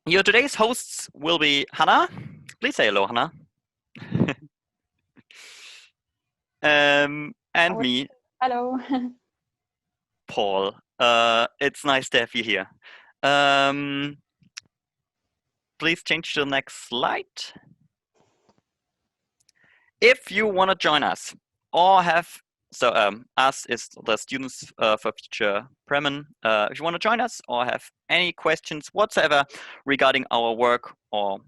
Your today's hosts will be Hannah. Please say hello, Hannah. And me, Hello. Paul. It's nice to have you here. Please change to the next slide. If you want to join us or have, us is the students for Future Bremen. If you want to join us or have any questions whatsoever regarding our work or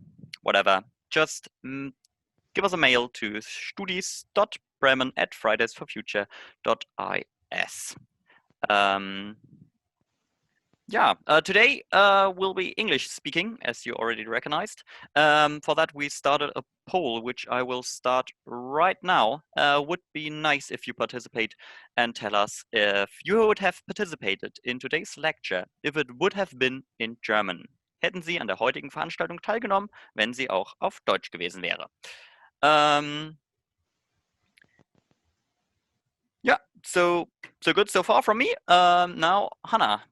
whatever, just give us a mail to studis.bremen@fridaysforfuture.is. Today will be English speaking, as you already recognized. For that, we started a poll, which I will start right now. Would be nice if you participate and tell us if you would have participated in today's lecture, if it would have been in German. Hätten Sie an der heutigen Veranstaltung teilgenommen, wenn sie auch auf Deutsch gewesen wäre? Yeah, so good so far from me. Now, Hannah.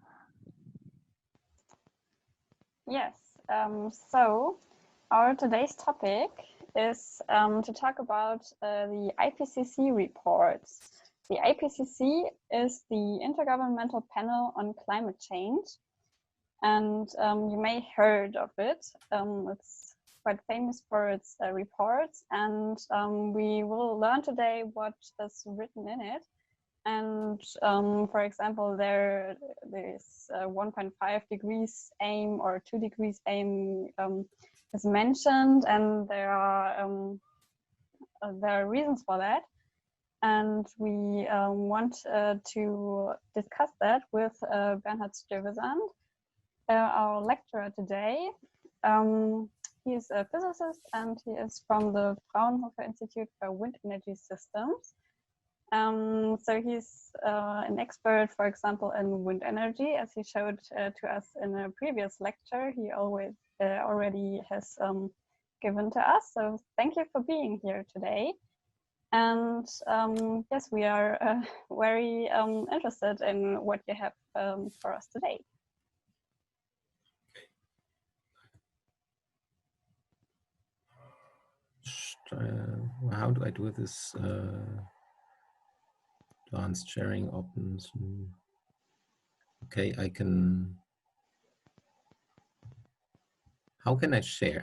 Yes, so our today's topic is to talk about the IPCC reports. The IPCC is the Intergovernmental Panel on Climate Change, and you may heard of it. It's quite famous for its reports, and we will learn today what is written in it. And for example, there is 1.5 degrees aim or 2 degrees aim is mentioned, and there are reasons for that. And we want to discuss that with Bernhard Stovesandt, our lecturer today. He is a physicist, and he is from the Fraunhofer Institute for Wind Energy Systems. So he's an expert, for example, in wind energy, as he showed to us in a previous lecture. He already has given to us. So thank you for being here today. And yes, we are very interested in what you have for us today. How do I do this? Advanced sharing options. Okay, I can. How can I share?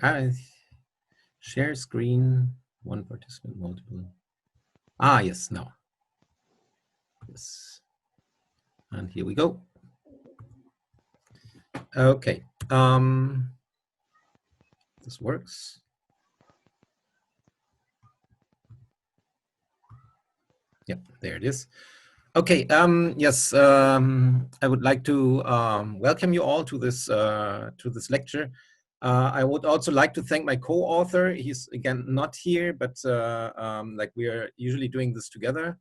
Share screen, one participant, multiple. Yes, now. Yes. And here we go. Okay. This works. Yeah, there it is. Okay, yes, I would like to welcome you all to this lecture. I would also like to thank my co-author. He's again not here, but like we are usually doing this together.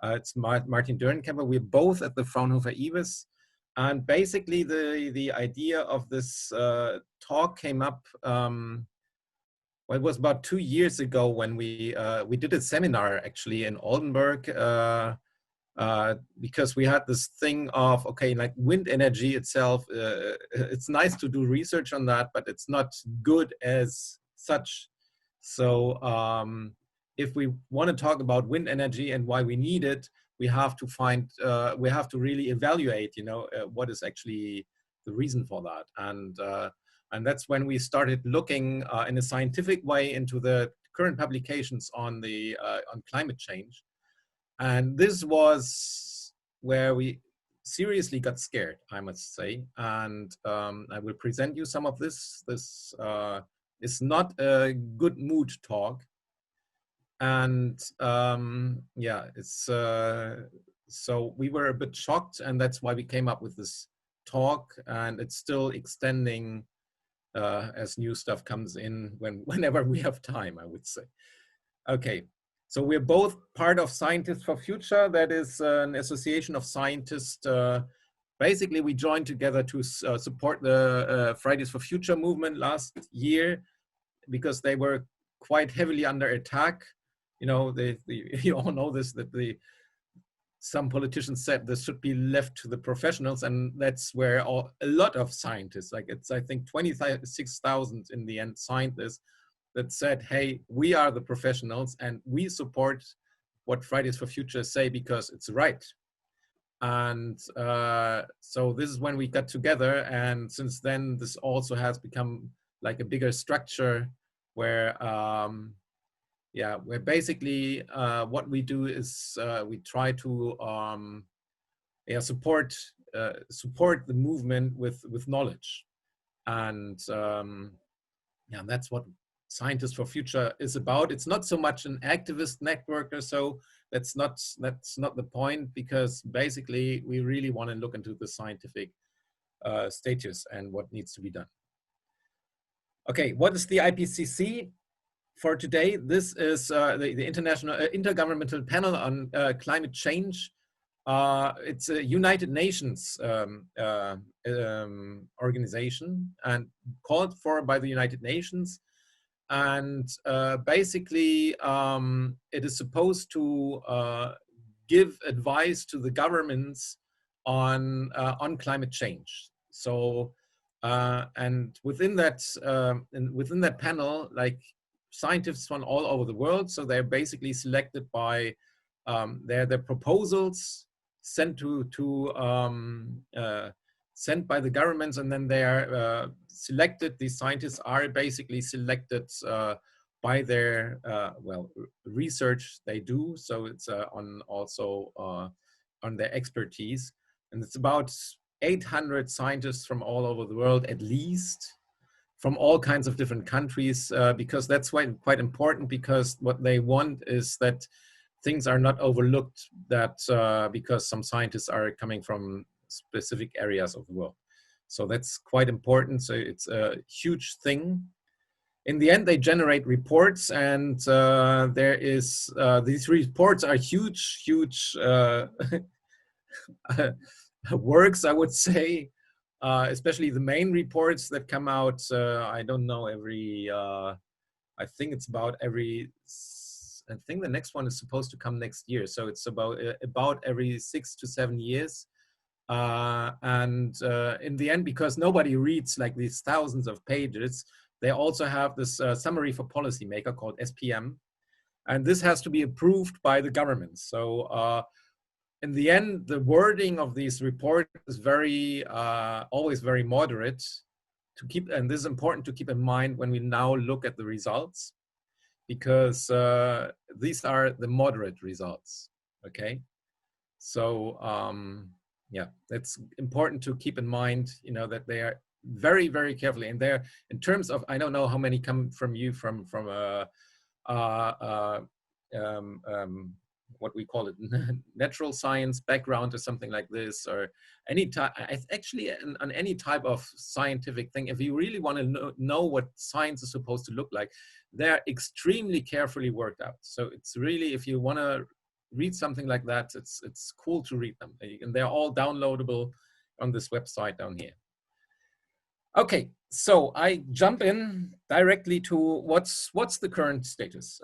It's Martin Dörnkemper. We're both at the Fraunhofer IWIS, and basically the idea of this talk came up. Well, it was about 2 years ago when we did a seminar actually in Oldenburg. Because we had this thing of, okay, like wind energy itself, it's nice to do research on that, but it's not good as such. So if we want to talk about wind energy and why we need it, we have to find, we have to really evaluate, what is actually the reason for that. And that's when we started looking in a scientific way into the current publications on on climate change. And this was where we seriously got scared, I must say. And I will present you some of this. This is not a good mood talk. And yeah, it's so we were a bit shocked, and that's why we came up with this talk. And it's still extending as new stuff comes in whenever we have time, I would say. Okay. So we're both part of Scientists for Future. That is an association of scientists. Basically, we joined together to support the Fridays for Future movement last year because they were quite heavily under attack. You know, you all know this, that some politicians said this should be left to the professionals, and that's where a lot of scientists, like it's I think 26,000 in the end, signed this, that said, hey, we are the professionals and we support what Fridays for Future say because it's right. And so this is when we got together, and since then this also has become like a bigger structure where where basically what we do is we try to support the movement with knowledge, and that's what Scientists for Future is about. It's not so much an activist network or so. That's not the point, because basically we really want to look into the scientific status and what needs to be done. Okay, what is the IPCC? For today, this is the International Intergovernmental Panel on Climate Change. It's a United Nations organization and called for by the United Nations. And basically, it is supposed to give advice to the governments on climate change. So, and within that panel, like scientists from all over the world, so they're basically selected by their proposals sent sent by the governments, and then they are selected. These scientists are basically selected by their research they do. So it's also on their expertise, and it's about 800 scientists from all over the world, at least, from all kinds of different countries, because that's quite important, because what they want is that things are not overlooked, that because some scientists are coming from specific areas of the world. So that's quite important. So it's a huge thing. In the end, they generate reports, and there is, these reports are huge works, I would say, especially the main reports that come out, I don't know, I think it's about I think the next one is supposed to come next year. So it's about every 6 to 7 years. In the end, because nobody reads like these thousands of pages, they also have this summary for policymaker called SPM. And this has to be approved by the government. So in the end, the wording of these reports is always very moderate and this is important to keep in mind when we now look at the results, because these are the moderate results, okay? So it's important to keep in mind, that they are very, very carefully, and they're, in terms of, I don't know how many come from you from what we call it, natural science background or something like this, or any type, actually on any type of scientific thing. If you really want to know what science is supposed to look like, they're extremely carefully worked out. So it's really, if you want to read something like that, it's cool to read them, and they're all downloadable on this website down here. Okay, so I jump in directly to what's the current status.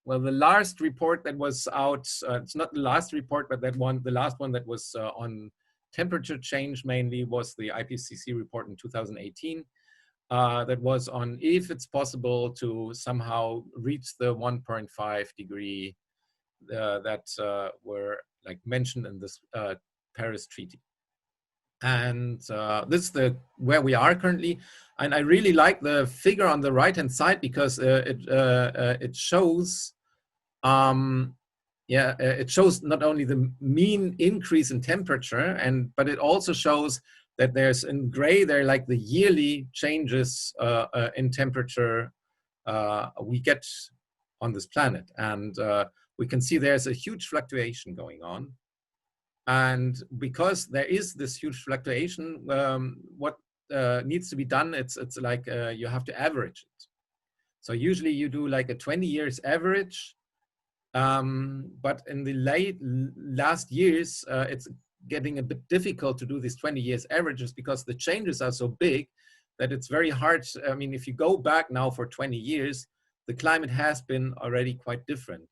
The last report that was out, it's not the last report, but the last one that was on temperature change mainly, was the IPCC report in 2018. That was on if it's possible to somehow reach the 1.5 degree that were like mentioned in this Paris Treaty. And this is where we are currently. And I really like the figure on the right-hand side, because it shows, it shows not only the mean increase in temperature, but it also shows that there's, in gray, there are like the yearly changes in temperature we get on this planet. And we can see there's a huge fluctuation going on. And because there is this huge fluctuation, what needs to be done, it's like you have to average it. So usually you do like a 20 years average, but in the last years, it's getting a bit difficult to do these 20 years averages, because the changes are so big that it's very hard. I mean, if you go back now for 20 years, the climate has been already quite different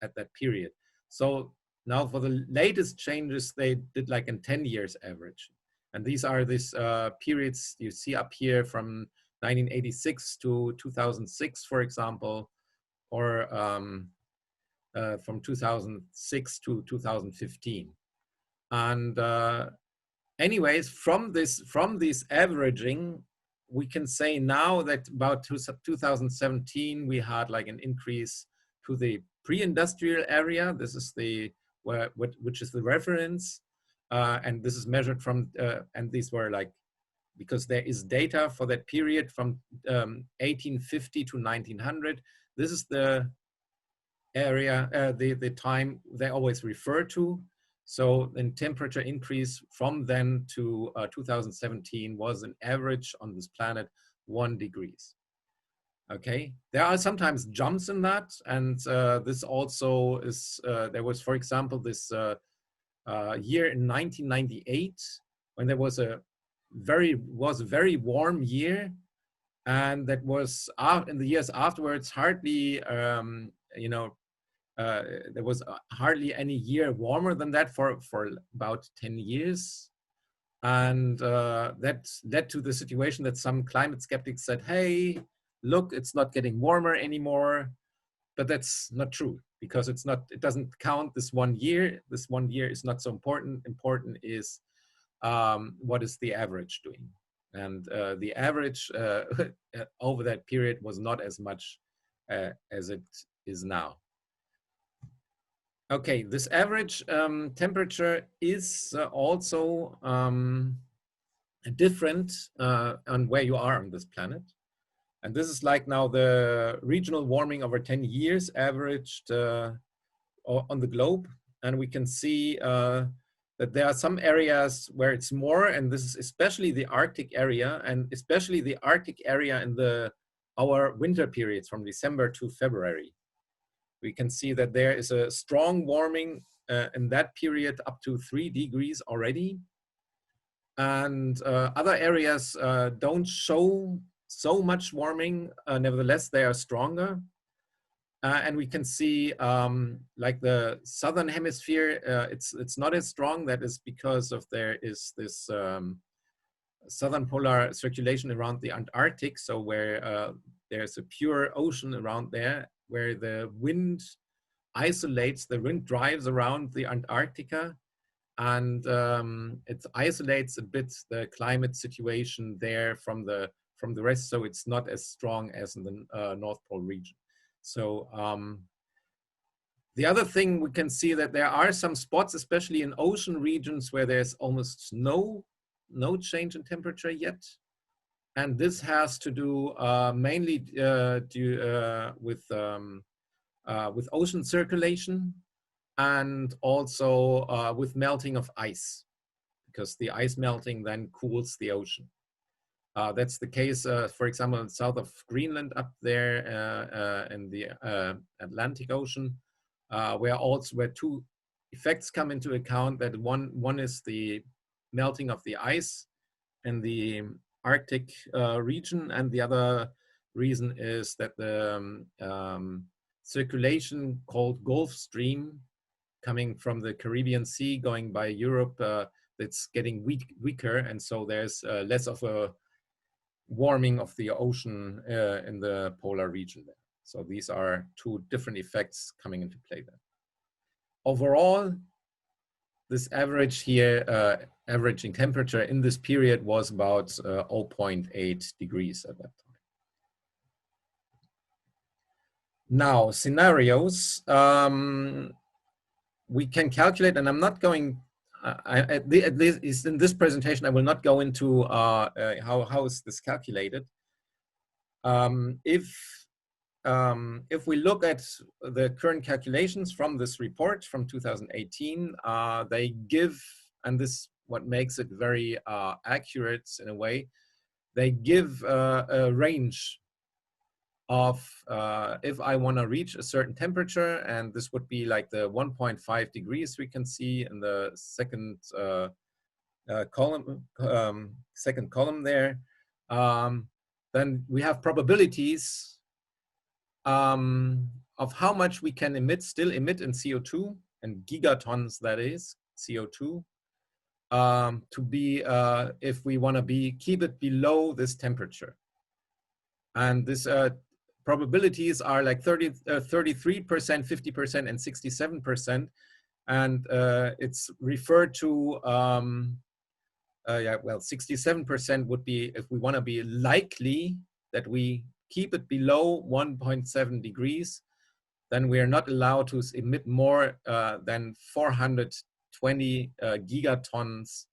at that period. So Now for the latest changes, they did like in 10 years average. And these are these periods you see up here from 1986 to 2006, for example, or from 2006 to 2015. And anyways, from this averaging, we can say now that about 2017 we had like an increase to the pre-industrial area. This is the which is the reference, and this is measured from and these were like, because there is data for that period from 1850 to 1900. This is the area, the time they always refer to. So the temperature increase from then to 2017 was an average on this planet 1 degree. Okay, there are sometimes jumps in that, and this also is, there was, for example, this year in 1998 when there was a very warm year, and that was in the years afterwards hardly you know, there was hardly any year warmer than that for about 10 years. And that led to the situation that some climate skeptics said, hey, look, it's not getting warmer anymore. But that's not true, because it doesn't count this 1 year. This 1 year is not so important. Important is what is the average doing. And the average over that period was not as much as it is now. Okay, this average temperature is also different on where you are on this planet. And this is like now the regional warming over 10 years averaged on the globe. And we can see that there are some areas where it's more, and this is especially the Arctic area, and especially the Arctic area in our winter periods from December to February. We can see that there is a strong warming in that period up to 3 degrees already. And other areas don't show so much warming, nevertheless they are stronger. And we can see like the southern hemisphere, it's not as strong. That is because of there is this southern polar circulation around the Antarctic, so where there's a pure ocean around there, where the wind drives around the Antarctica, and it isolates a bit the climate situation there from the rest, so it's not as strong as in the North Pole region. So the other thing, we can see that there are some spots, especially in ocean regions, where there's almost no change in temperature yet. And this has to do mainly with ocean circulation, and also with melting of ice, because the ice melting then cools the ocean. That's the case, for example, in south of Greenland up there in the Atlantic Ocean, where two effects come into account. That one is the melting of the ice in the Arctic region, and the other reason is that the circulation called Gulf Stream, coming from the Caribbean Sea going by Europe, that's getting weaker, and so there's less of a warming of the ocean in the polar region there. So these are two different effects coming into play there. Overall, this average here, averaging temperature in this period was about 0.8 degrees at that time. Now, scenarios. We can calculate, and I'm not going, at least in this presentation, I will not go into how is this calculated. If we look at the current calculations from this report from 2018, they give, and this what makes it very accurate in a way, they give a range of if I want to reach a certain temperature, and this would be like the 1.5 degrees we can see in the second column there. Then we have probabilities of how much we can still emit in CO2 and gigatons, that is CO2, to be, if we want to keep it below this temperature. And this probabilities are like 33%, 50%, and 67%. And it's referred to, yeah, well, 67% would be if we want to be likely that we keep it below 1.7 degrees, then we are not allowed to emit more than 420 gigatons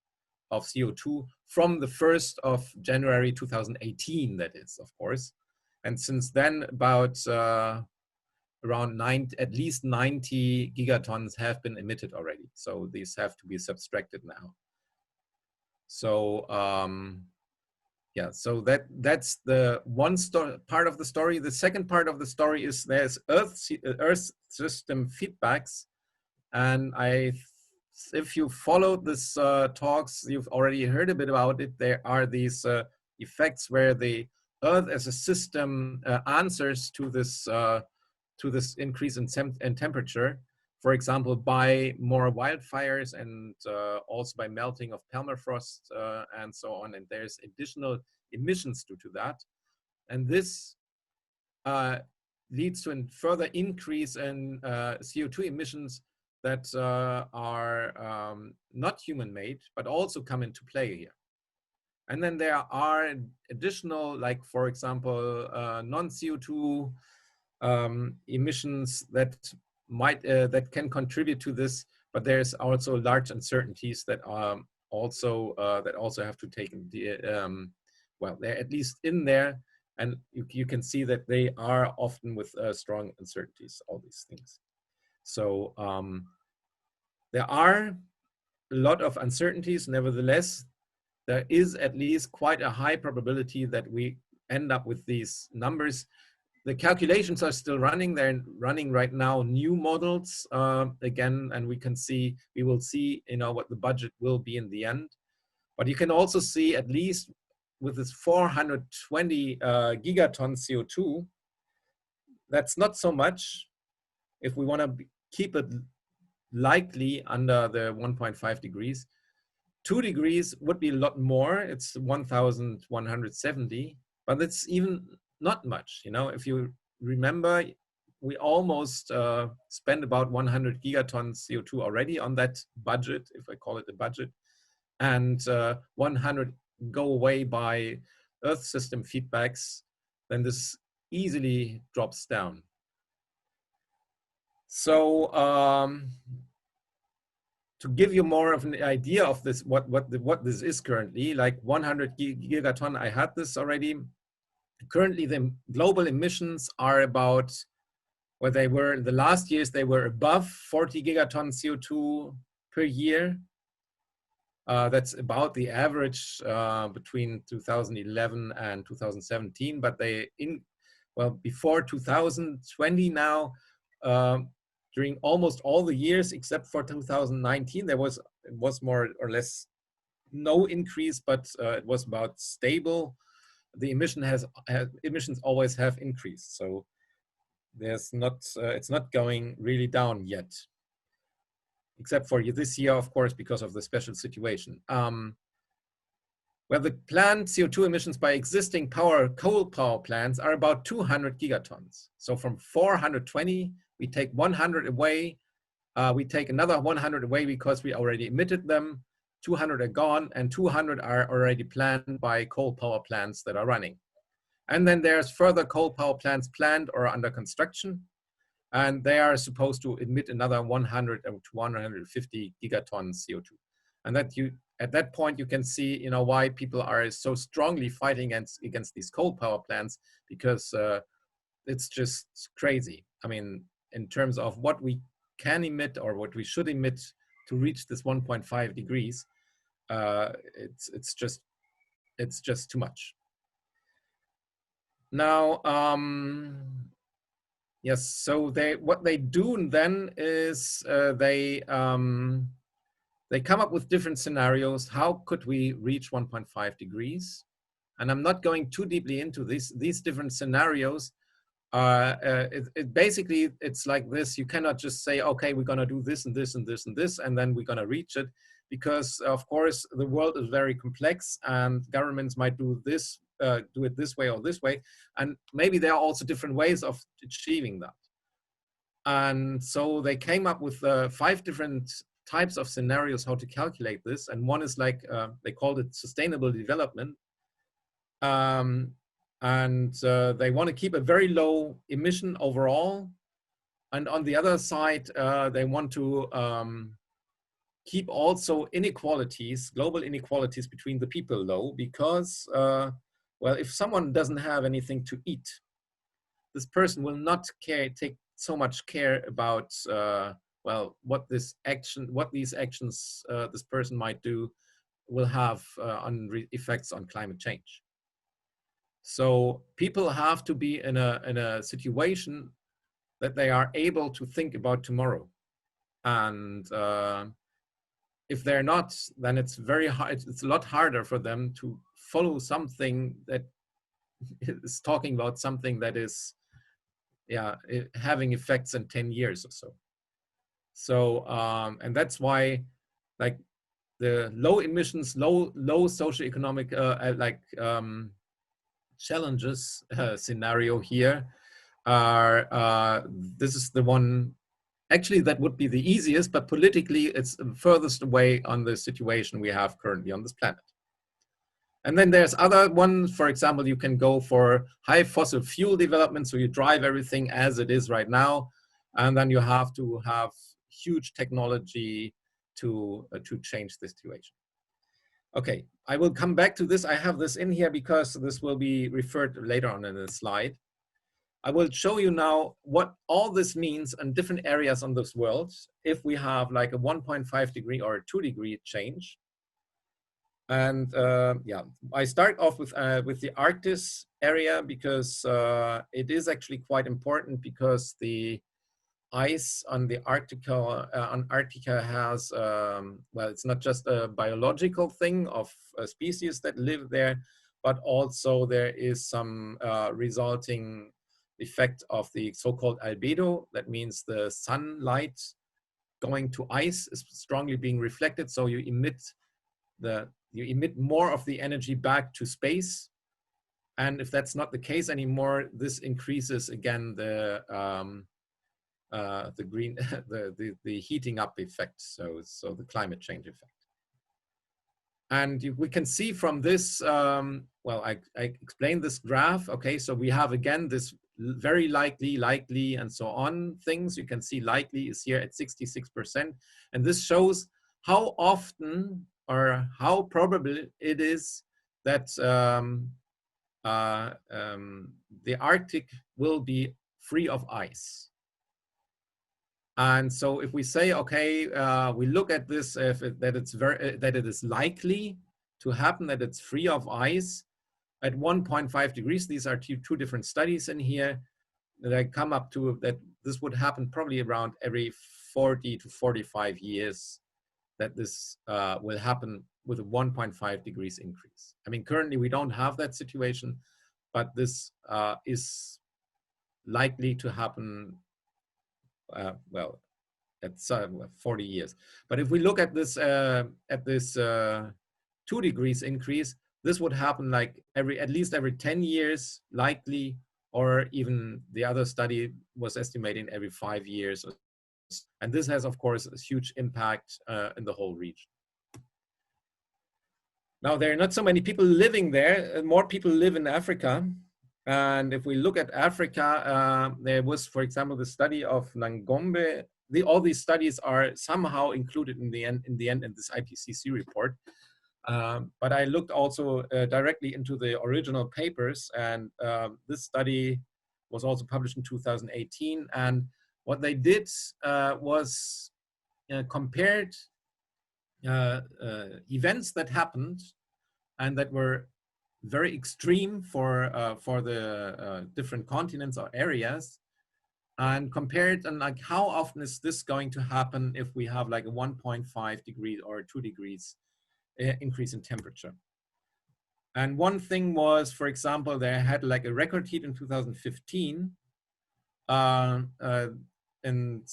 of CO2 from the 1st of January 2018, that is, of course. And since then, about around at least 90 gigatons have been emitted already. So these have to be subtracted now. So yeah, so that's the one part of the story. The second part of the story is there's Earth system feedbacks, and if you followed this talks, you've already heard a bit about it. There are these effects where the Earth as a system answers to this increase in temperature. For example, by more wildfires and also by melting of permafrost and so on. And there's additional emissions due to that. And this leads to a further increase in CO2 emissions that are not human-made, but also come into play here. And then there are additional, like, for example, non-CO2 emissions that that can contribute to this, but there's also large uncertainties that also have to take well, they're at least in there, and you can see that they are often with strong uncertainties, all these things. So there are a lot of uncertainties. Nevertheless, there is at least quite a high probability that we end up with these numbers. The calculations are still running. They're running right now new models again, and we will see, you know, what the budget will be in the end. But you can also see, at least with this 420 gigaton CO2, that's not so much if we want to keep it likely under the 1.5 degrees. 2 degrees would be a lot more. It's 1,170, but it's even not much. You know, if you remember, we almost spent about 100 gigatons CO2 already on that budget, if I call it a budget, and 100 go away by Earth system feedbacks, then this easily drops down. So to give you more of an idea of this, what this is currently, like 100 gigaton, I had this already. Currently, the global emissions are about, where they were in the last years, they were above 40 gigaton CO2 per year. That's about the average between 2011 and 2017, but before 2020 now, during almost all the years except for 2019, it was more or less no increase, but it was about stable. The emissions always have increased, so there's not it's not going really down yet, except for this year, of course, because of the special situation. Where the planned CO2 emissions by existing coal power plants are about 200 gigatons. So from 420, we take 100 away. We take another 100 away because we already emitted them. 200 are gone, and 200 are already planned by coal power plants that are running. And then there's further coal power plants planned or under construction, and they are supposed to emit another 100 to 150 gigatons CO2. And at that point, you can see, you know, why people are so strongly fighting against these coal power plants, because it's just crazy. I mean, in terms of what we can emit or what we should emit to reach this 1.5 degrees, it's just too much. Now, yes, so what they do then is they come up with different scenarios. How could we reach 1.5 degrees? And I'm not going too deeply into these different scenarios, basically, it's like this. You cannot just say, okay, we're going to do this and this and this and this, and then we're going to reach it. Because, of course, the world is very complex and governments might do this, do it this way or this way. And maybe there are also different ways of achieving that. And so they came up with 5 different types of scenarios how to calculate this. And one is like, they called it sustainable development. And they want to keep a very low emission overall. And on the other side, they want to keep also inequalities, global inequalities between the people low, because, well, if someone doesn't have anything to eat, this person will not take so much care about, well, what these actions this person might do will have on effects on climate change. So people have to be in a situation that they are able to think about tomorrow. And if they're not, then it's very hard. It's a lot harder for them to follow something that is talking about something that is, yeah, having effects in 10 years or so. So, and that's why, like, the low emissions, low socioeconomic, challenges scenario here are, this is the one, actually that would be the easiest, but politically it's furthest away on the situation we have currently on this planet. And then there's other ones, for example, you can go for high fossil fuel development, so you drive everything as it is right now, and then you have to have huge technology to change the situation. Okay, I will come back to this. I have this in here because this will be referred later on in the slide. I will show you now what all this means in different areas on this world if we have like a 1.5 degree or a 2 degree change. And yeah, I start off with the Arctic area because it is actually quite important, because the ice on the Antarctica has, well, it's not just a biological thing of species that live there, but also there is some resulting effect of the so-called albedo. That means the sunlight going to ice is strongly being reflected, so you emit more of the energy back to space. And if that's not the case anymore, this increases again the green, the heating up effect, so the climate change effect. And we can see from this, well, I explained this graph. Okay, so we have again this very likely, and so on things. You can see likely is here at 66%, and this shows how often or how probable it is that the Arctic will be free of ice. And so if we say, okay, we look at this, that it is likely to happen, that it's free of ice at 1.5 degrees, these are two different studies in here, that I come up to that this would happen probably around every 40 to 45 years, that this will happen with a 1.5 degrees increase. I mean, currently we don't have that situation, but this is likely to happen, well, at 40 years. But if we look at this 2 degrees increase, this would happen like at least every 10 years, likely, or even the other study was estimating every 5 years. And this has, of course, a huge impact in the whole region. Now, there are not so many people living there. More people live in Africa. And if we look at Africa, there was, for example, the study of Nangombe. All these studies are somehow included in the end in this IPCC report. But I looked also directly into the original papers, and this study was also published in 2018. And what they did was compared events that happened and that were very extreme for the different continents or areas, and compared and like how often is this going to happen if we have like a 1.5 degrees or 2 degrees increase in temperature. And one thing was, for example, they had like a record heat in 2015, in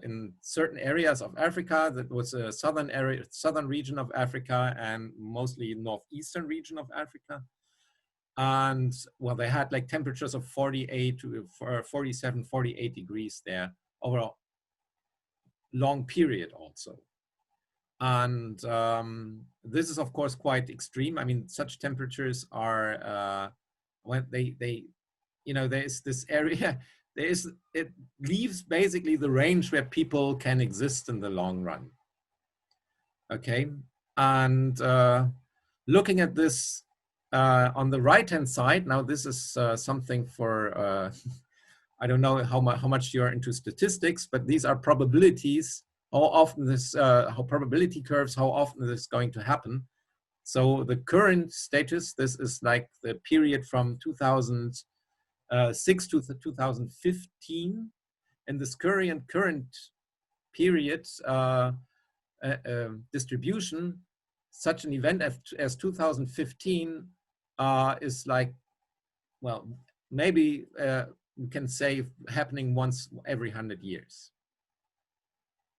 in certain areas of Africa. That was a southern region of Africa, and mostly northeastern region of Africa. And well, they had like temperatures of 48 to 47, 48 degrees there over a long period also. And this is of course quite extreme. I mean, such temperatures are when they you know, there's this area, it leaves basically the range where people can exist in the long run. Okay, and looking at this on the right hand side, now this is something for I don't know how much you're into statistics, but these are probabilities. How often this, how probability curves, how often this is going to happen. So the current status, this is like the period from 2006 to 2015. In this current period distribution, such an event as 2015 is like, well, maybe we can say happening once every 100 years.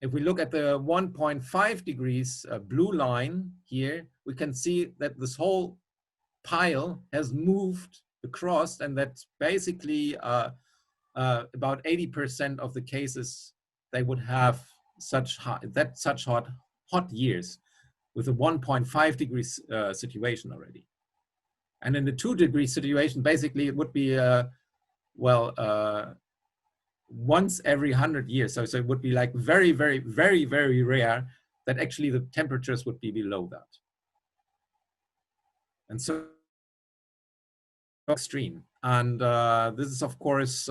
If we look at the 1.5 degrees blue line here, we can see that this whole pile has moved across, and that's basically about 80% of the cases they would have such hot years with a 1.5 degrees situation already. And in the 2 degree situation, basically it would be once every 100 years. So it would be like very, very, very, very rare that actually the temperatures would be below that. And so extreme. And this is of course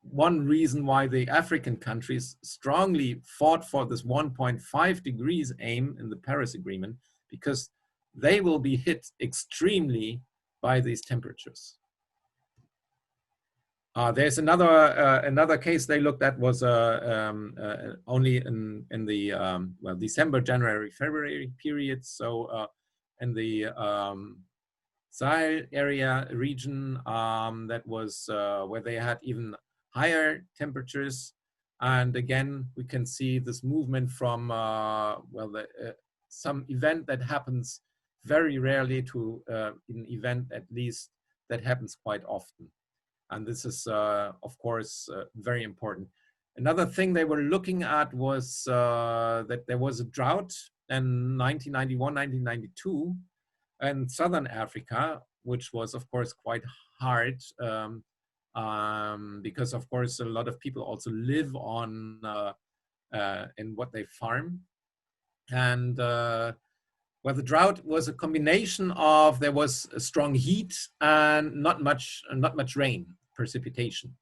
one reason why the African countries strongly fought for this 1.5 degrees aim in the Paris Agreement, because they will be hit extremely by these temperatures. There's another case they looked at, was only in the well, December, January, February period. So in the Sahel area region, that was where they had even higher temperatures. And again, we can see this movement from well, some event that happens very rarely to an event at least that happens quite often. And this is, of course, very important. Another thing they were looking at was that there was a drought in 1991, 1992 in Southern Africa, which was, of course, quite hard because, of course, a lot of people also live on in what they farm. And well, the drought was a combination of, there was a strong heat and not much rain, precipitation.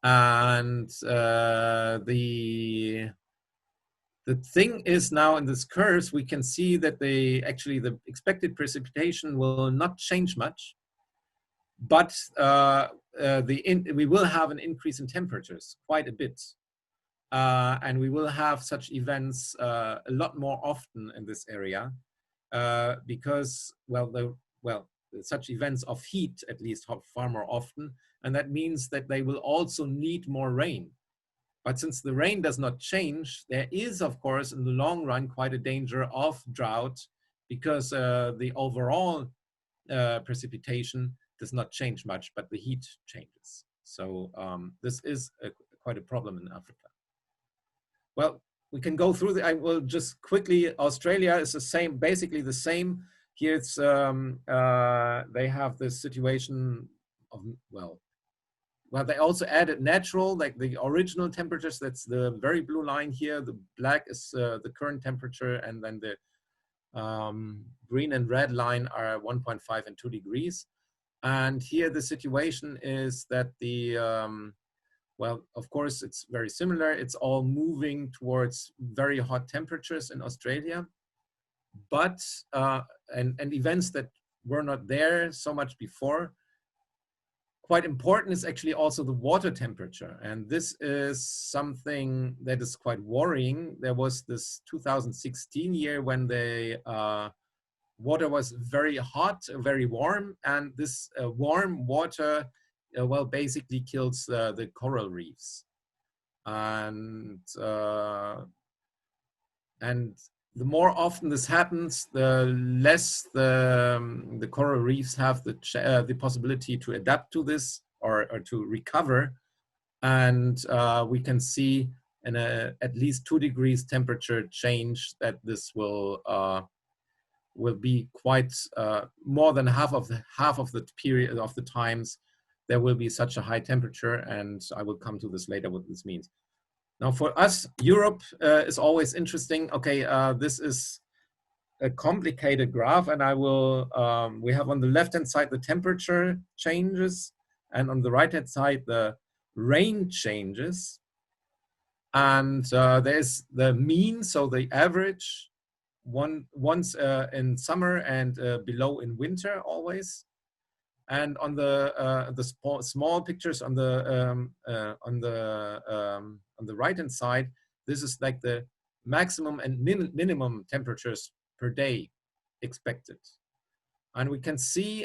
And the thing is, now in this curves, we can see that actually the expected precipitation will not change much, but we will have an increase in temperatures quite a bit. And we will have such events a lot more often in this area. Because, well, such events of heat at least far more often, and that means that they will also need more rain. But since the rain does not change, there is, of course, in the long run, quite a danger of drought, because the overall precipitation does not change much, but the heat changes. So this is quite a problem in Africa. Well, we can go through I will just quickly. Australia is the same, basically the same. Here it's they have this situation of, well, they also added natural, like the original temperatures. That's the very blue line here. The black is the current temperature, and then the green and red line are 1.5 and 2 degrees. And here the situation is that the well, of course, it's very similar. It's all moving towards very hot temperatures in Australia, but and events that were not there so much before. Quite important is actually also the water temperature, and this is something that is quite worrying. There was this 2016 year when the water was very hot, very warm, and this warm water well, basically kills the coral reefs. And the more often this happens, the less the coral reefs have the possibility to adapt to this or to recover. And we can see in at least 2 degrees temperature change that this will be quite more than half of the period of the times there will be such a high temperature. And I will come to this later, what this means. Now, for us, Europe is always interesting. Okay, this is a complicated graph, and I will. We have on the left-hand side the temperature changes, and on the right-hand side the rain changes. And there's the mean, so the average, once in summer and below in winter always. And on the small pictures on the right hand side, this is like the maximum and minimum temperatures per day expected. And we can see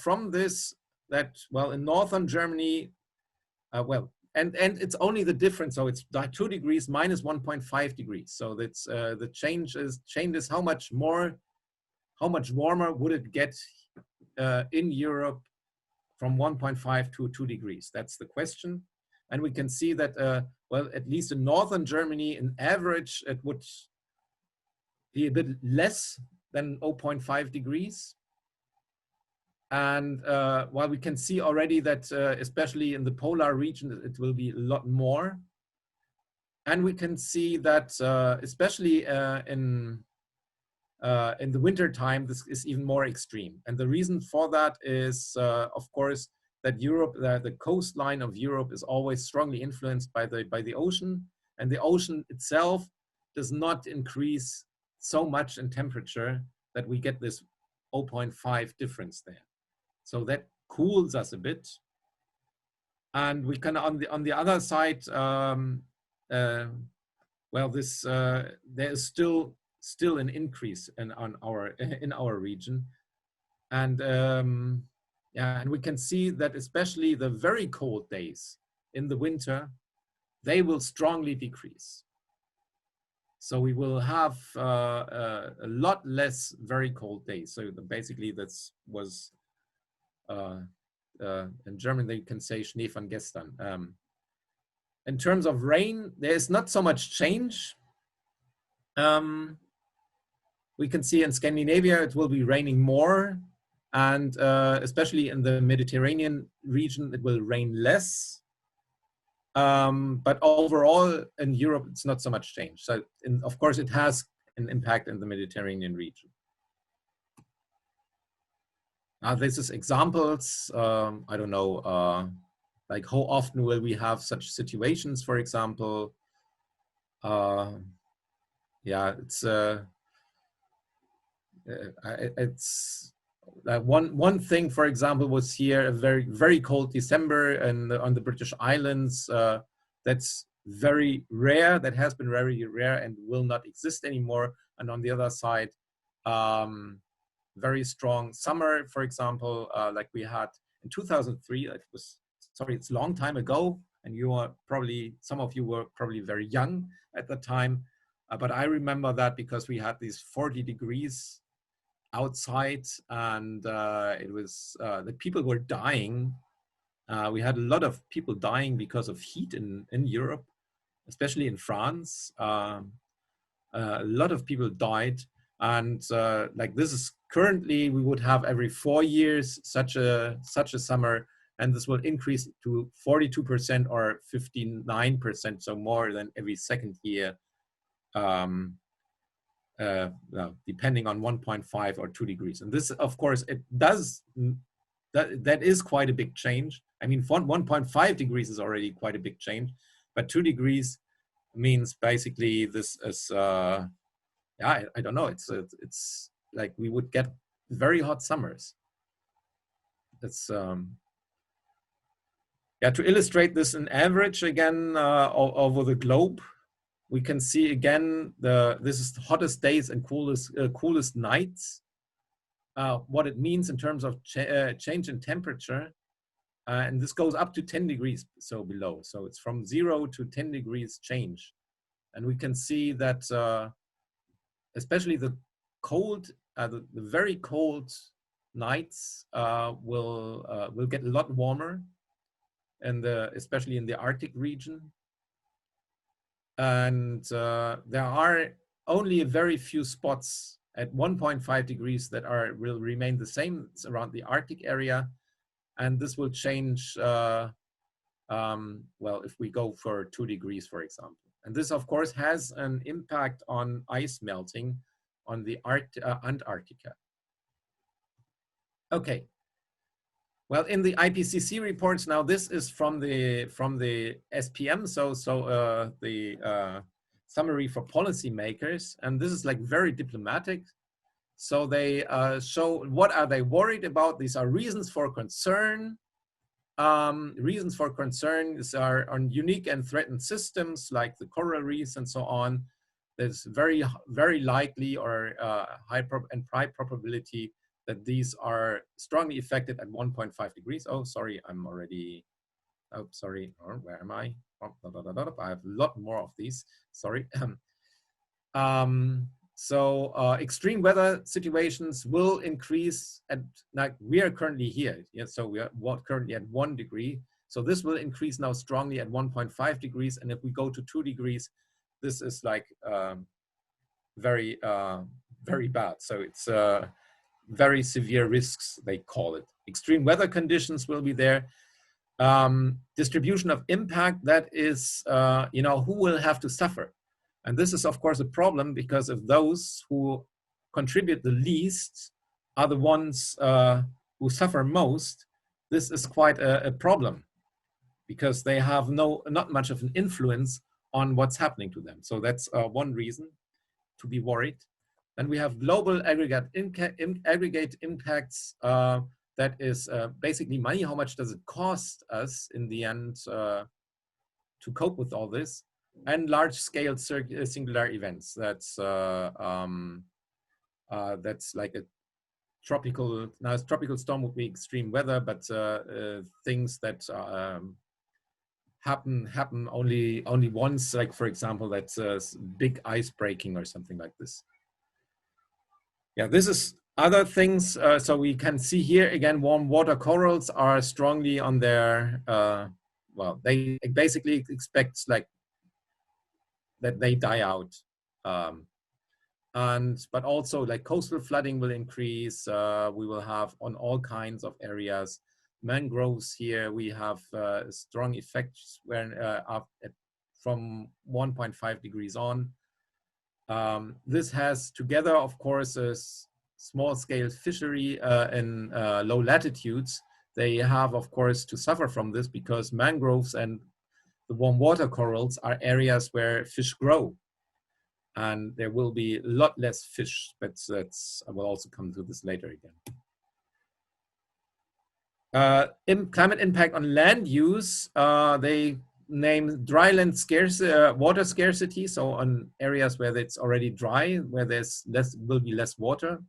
from this that, well, in northern Germany, and it's only the difference. So it's 2 degrees minus 1.5 degrees. So that's the changes how much warmer would it get in Europe from 1.5 to 2 degrees? That's the question. And we can see that, well, at least in northern Germany, in average, it would be a bit less than 0.5 degrees. And while we can see already that, especially in the polar region, it will be a lot more. And we can see that, especially in the winter time, this is even more extreme. And the reason for that is, of course, that Europe, the coastline of Europe is always strongly influenced by the ocean, and the ocean itself does not increase so much in temperature that we get this 0.5 difference there. So that cools us a bit. And we can, on the other side, well, this there is still an increase in our region, and yeah, and we can see that especially the very cold days in the winter, they will strongly decrease. So we will have a lot less very cold days. So basically, that was in German they can say Schnee von gestern. In terms of rain, there is not so much change. We can see in Scandinavia it will be raining more, and especially in the Mediterranean region it will rain less. But overall in Europe it's not so much change. So of course it has an impact in the Mediterranean region. Now this is examples. I don't know, like how often will we have such situations, for example. Yeah, it's one thing, for example, was here a very cold December and on the British Islands. That's very rare. That has been very rare and will not exist anymore. And on the other side, very strong summer, for example, like we had in 2003. It was, sorry, it's a long time ago, and some of you were probably very young at the time. But I remember that because we had these 40 degrees outside, and it was the people were dying. We had a lot of people dying because of heat in Europe, especially in France. A lot of people died, and like this is currently we would have every 4 years such a summer, and this will increase to 42% or 59%, so more than every second year. Depending on 1.5 or 2 degrees. And this, of course, it does, that is quite a big change. I mean, 1.5 degrees is already quite a big change, but 2 degrees means basically this is, yeah, I don't know, it's like we would get very hot summers. It's, yeah, to illustrate this in average again over the globe, we can see again, this is the hottest days and coolest nights. What it means in terms of change in temperature. And this goes up to 10 degrees, so below. So it's from 0 to 10 degrees change. And we can see that especially the cold, the very cold nights will get a lot warmer, and especially in the Arctic region. And there are only a very few spots at 1.5 degrees that will remain the same. It's around the Arctic area, and this will change. Well, if we go for 2 degrees, for example. And this, of course, has an impact on ice melting on the Antarctica. Okay. Well, in the IPCC reports now, this is from the SPM, so the summary for policymakers, and this is like very diplomatic. So they show what are they worried about. These are reasons for concern. Reasons for concern are on unique and threatened systems like the coral reefs and so on. There's very likely or high probability that these are strongly affected at 1.5 degrees. Oh, sorry, I'm already, oh, sorry, where am I? I have a lot more of these, sorry. So extreme weather situations will increase at, like we are currently here. Yeah, so we are currently at 1 degree. So this will increase now strongly at 1.5 degrees. And if we go to 2 degrees, this is like very bad. So it's very severe risks, they call it. Extreme weather conditions will be there. Distribution of impact, that is, you know, who will have to suffer? And this is, of course, a problem because of those who contribute the least are the ones who suffer most. This is quite a problem because they have not much of an influence on what's happening to them. So that's one reason to be worried. Then we have global aggregate impacts. That is basically money. How much does it cost us in the end to cope with all this? And large-scale singular events. That's like a tropical. Now, a tropical storm would be extreme weather, but things that happen only once. Like for example, that's big ice breaking or something like this. Yeah, this is other things. So we can see here again, warm water corals are strongly on their. Well, they basically expect like that they die out, but also like coastal flooding will increase. We will have on all kinds of areas. Mangroves here we have strong effects when from 1.5 degrees on. This has together, of course, a small-scale fishery in low latitudes. They have, of course, to suffer from this because mangroves and the warm water corals are areas where fish grow. And there will be a lot less fish, but I will also come to this later again. Climate impact on land use, they name dryland water scarcity, so on areas where it's already dry, where will be less water.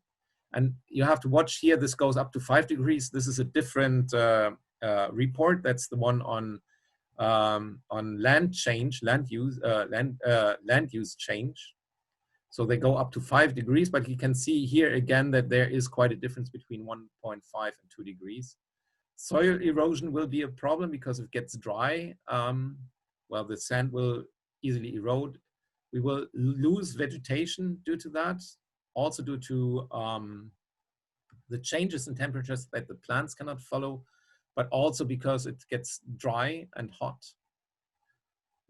And you have to watch here, this goes up to 5 degrees. This is a different report. That's the one on land use change. So they go up to 5 degrees, but you can see here again that there is quite a difference between 1.5 and 2 degrees. Soil erosion will be a problem because it gets dry. Well, the sand will easily erode. We will lose vegetation due to that, also due to the changes in temperatures that the plants cannot follow, but also because it gets dry and hot.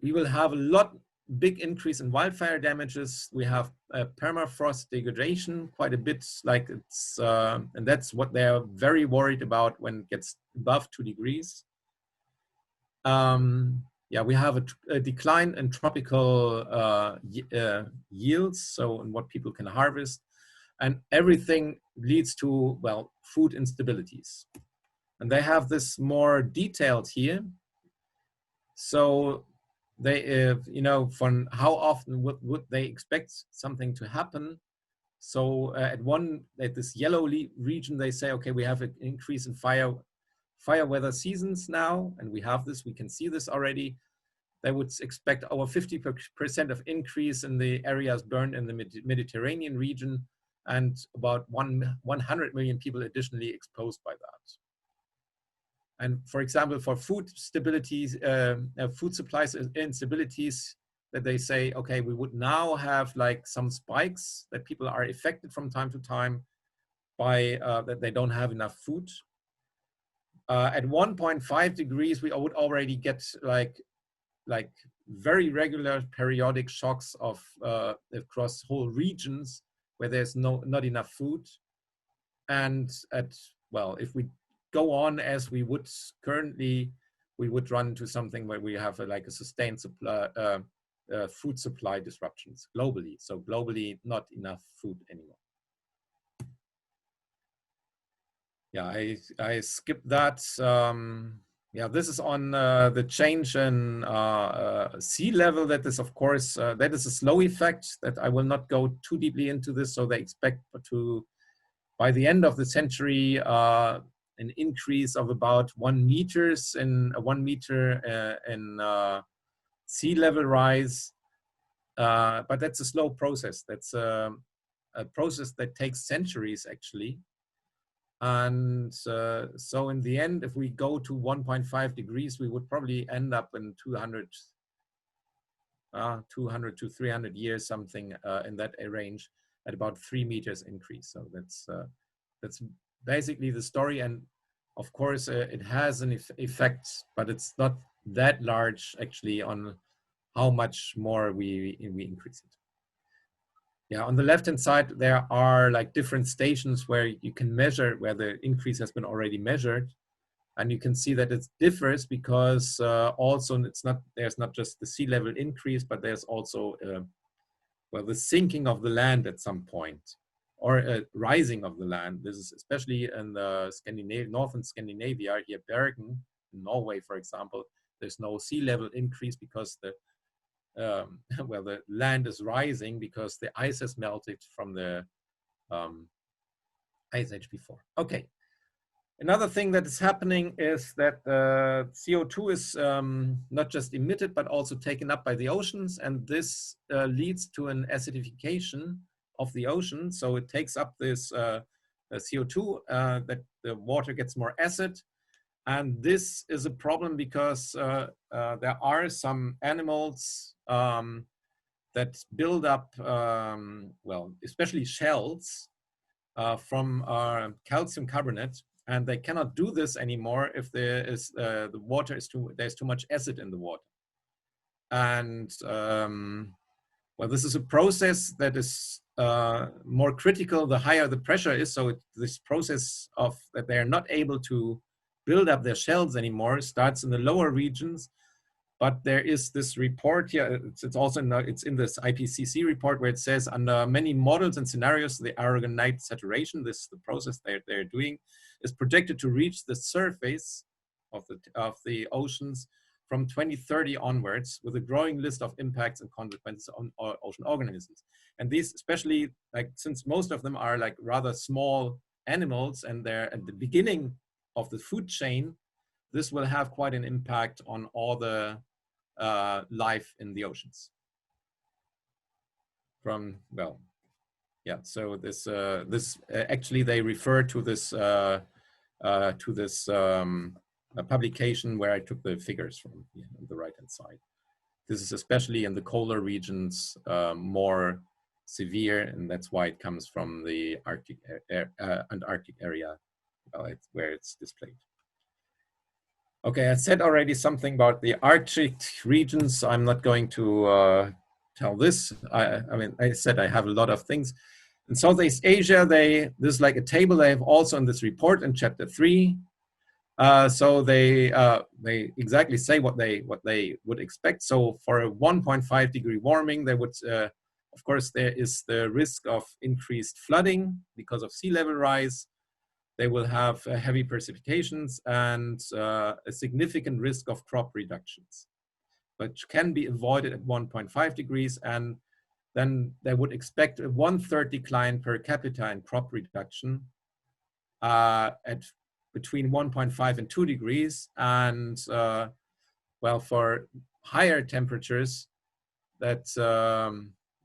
We will have a big increase in wildfire damages. We have permafrost degradation quite a bit, like it's, and that's what they're very worried about when it gets above 2 degrees. Yeah, we have a decline in tropical yields, so in what people can harvest, and everything leads to, well, food instabilities. And they have this more detailed here. So they, you know, from how often would they expect something to happen? So at this yellow region, they say, okay, we have an increase in fire weather seasons now, and we have this, we can see this already, they would expect over 50% of increase in the areas burned in the Mediterranean region, and about 100 million people additionally exposed by that. And for example, for food stabilities, food supplies instabilities, that they say, okay, we would now have like some spikes that people are affected from time to time by that they don't have enough food. At 1.5 degrees, we would already get like very regular periodic shocks of across whole regions where there's not enough food. And at, well, if we go on as we would currently, we would run into something where we have like a sustained supply, food supply disruptions globally. So globally, not enough food anymore. Yeah, I skipped that. Yeah, this is on the change in sea level. That is, of course, that is a slow effect that I will not go too deeply into this. So they expect to, by the end of the century, an increase of about 1 meter in sea level rise. But that's a slow process. That's a process that takes centuries, actually. And so in the end, if we go to 1.5 degrees, we would probably end up in 200 to 300 years, something in that range, at about 3 meters increase. So that's basically the story. And of course, it has an effect, but it's not that large actually on how much more we increase it. Yeah, on the left-hand side, there are like different stations where you can measure where the increase has been already measured. And you can see that it differs because also there's not just the sea level increase, but there's also, well, the sinking of the land at some point, or a rising of the land. This is especially in the northern Scandinavia, here Bergen, in Norway, for example, there's no sea level increase because the well, the land is rising because the ice has melted from the ice age before. Okay. Another thing that is happening is that CO2 is not just emitted, but also taken up by the oceans. And this leads to an acidification of the ocean. So it takes up this CO2, that the water gets more acid. And this is a problem because there are some animals that build up, well, especially shells from calcium carbonate, and they cannot do this anymore if there is the water is there's too much acid in the water. And well, this is a process that is more critical the higher the pressure is. So this process of that they are not able to build up their shells anymore starts in the lower regions. But there is this report here, it's also it's in this IPCC report where it says under many models and scenarios, the aragonite saturation, this the process they're doing, is projected to reach the surface of the oceans from 2030 onwards, with a growing list of impacts and consequences on ocean organisms. And these, especially like since most of them are like rather small animals and they're at the beginning of the food chain, this will have quite an impact on all the life in the oceans. From, well, yeah, so this actually they refer to this publication where I took the figures from, on the right hand side. This is especially in the colder regions more severe, and that's why it comes from the Arctic Antarctic area where it's displayed. Okay, I said already something about the Arctic regions. I'm not going to tell this. I mean, I said I have a lot of things. In Southeast Asia, this is like a table they have also in this report in chapter 3. So they exactly say what they would expect. So for a 1.5 degree warming, they would, of course, there is the risk of increased flooding because of sea level rise. They will have heavy precipitations and a significant risk of crop reductions, which can be avoided at 1.5 degrees. And then they would expect a 1/3 decline per capita in crop reduction at between 1.5 and 2 degrees. And well, for higher temperatures, that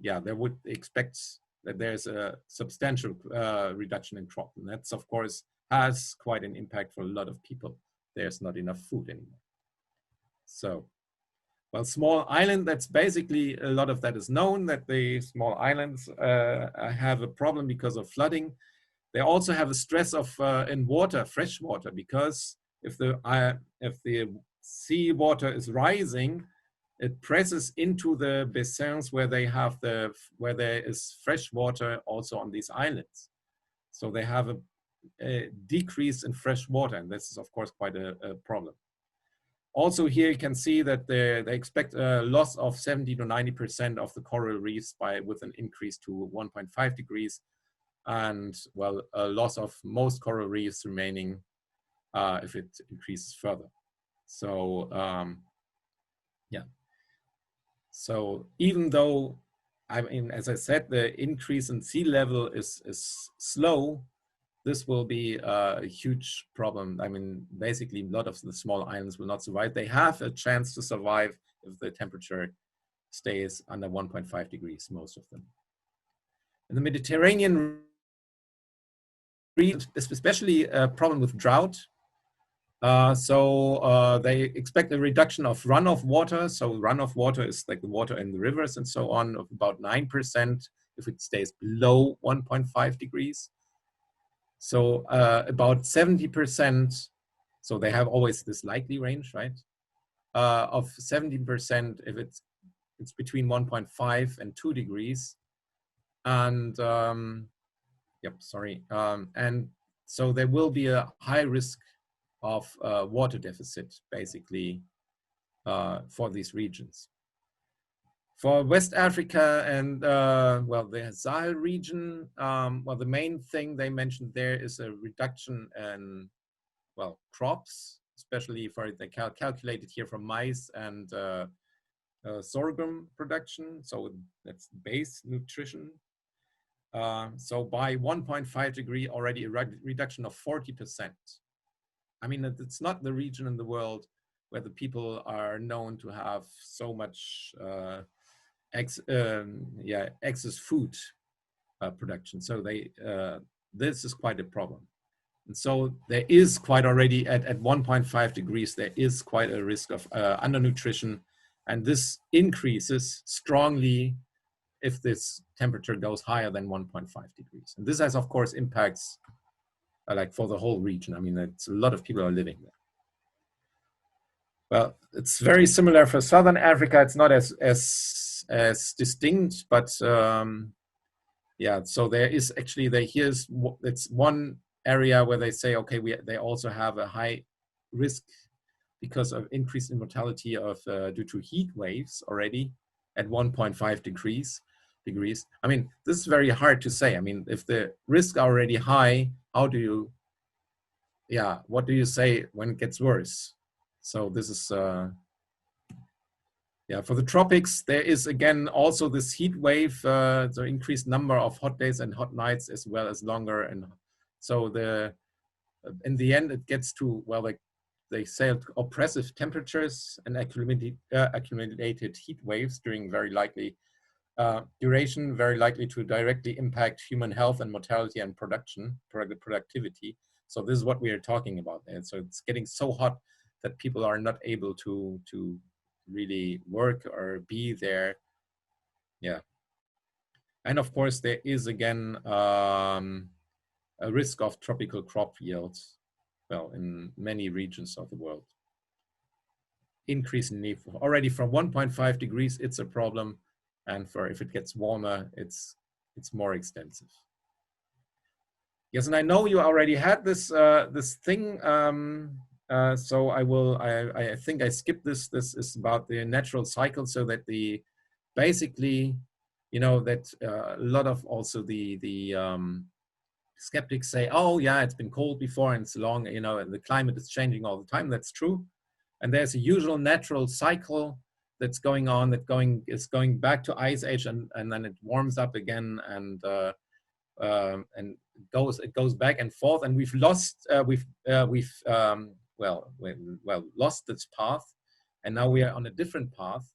yeah, they would expect that there's a substantial reduction in crop. And that's, of course, has quite an impact for a lot of people. There's not enough food anymore. So, well, small island, that's basically, a lot of that is known, that the small islands have a problem because of flooding. They also have a stress of in water, fresh water, because if the sea water is rising, it presses into the bassins where they have where there is fresh water also on these islands. So they have a decrease in fresh water, and this is of course quite a problem. Also here you can see that they expect a loss of 70 to 90% of the coral reefs with an increase to 1.5 degrees. And well, a loss of most coral reefs remaining if it increases further. So yeah. So even though, I mean, as I said, the increase in sea level is slow, this will be a huge problem. I mean, basically a lot of the small islands will not survive. They have a chance to survive if the temperature stays under 1.5 degrees, most of them. In the Mediterranean region, especially a problem with drought. So they expect a reduction of runoff water. So runoff water is like the water in the rivers and so on, of about 9% if it stays below 1.5 degrees. So about 70%, so they have always this likely range, right? Of 70% if it's between 1.5 and 2 degrees. And yep, sorry. And so there will be a high risk of water deficit, basically, for these regions. For West Africa and, well, the Sahel region, well, the main thing they mentioned there is a reduction in, well, crops, especially for, they calculated here for maize and sorghum production. So that's base nutrition. So by 1.5 degree, already a reduction of 40%. I mean, it's not the region in the world where the people are known to have so much excess food production. So this is quite a problem. And so there is quite already at 1.5 degrees, there is quite a risk of undernutrition. And this increases strongly if this temperature goes higher than 1.5 degrees. And this has, of course, impacts like for the whole region. I mean, it's a lot of people are living there. Well, it's very similar for Southern Africa. It's not as distinct, but yeah. So there is actually it's one area where they say, okay, they also have a high risk because of increase in mortality of due to heat waves already at 1.5 degrees. I mean, this is very hard to say. I mean, if the risks are already high, how do you, yeah, what do you say when it gets worse? So this is, yeah, for the tropics, there is again also this heat wave, so increased number of hot days and hot nights as well as longer. And so in the end, it gets to, well, like they say, oppressive temperatures and accumulated heat waves during very likely duration, very likely to directly impact human health and mortality and productivity. So this is what we are talking about. And so it's getting so hot that people are not able to really work or be there. Yeah. And of course, there is again a risk of tropical crop yields, well, in many regions of the world. Increase in need for, already from 1.5 degrees, it's a problem. And for if it gets warmer, it's more extensive. Yes, and I know you already had this this thing. So I think I skipped this. This is about the natural cycle, so that basically, you know, that a lot of also the skeptics say, oh yeah, it's been cold before and it's long, you know, and the climate is changing all the time. That's true. And there's a usual natural cycle that's going on, is going back to ice age, and then it warms up again, and and it goes back and forth, and we've lost lost this path, and now we are on a different path.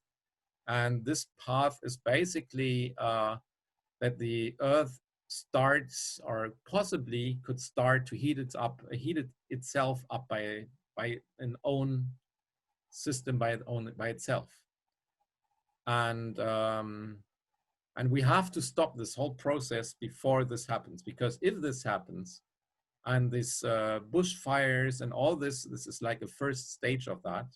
And this path is basically that the Earth starts, or possibly could start, to heat itself up by an own system, by itself. And we have to stop this whole process before this happens, because if this happens, and this bushfires and all this is like a first stage of that.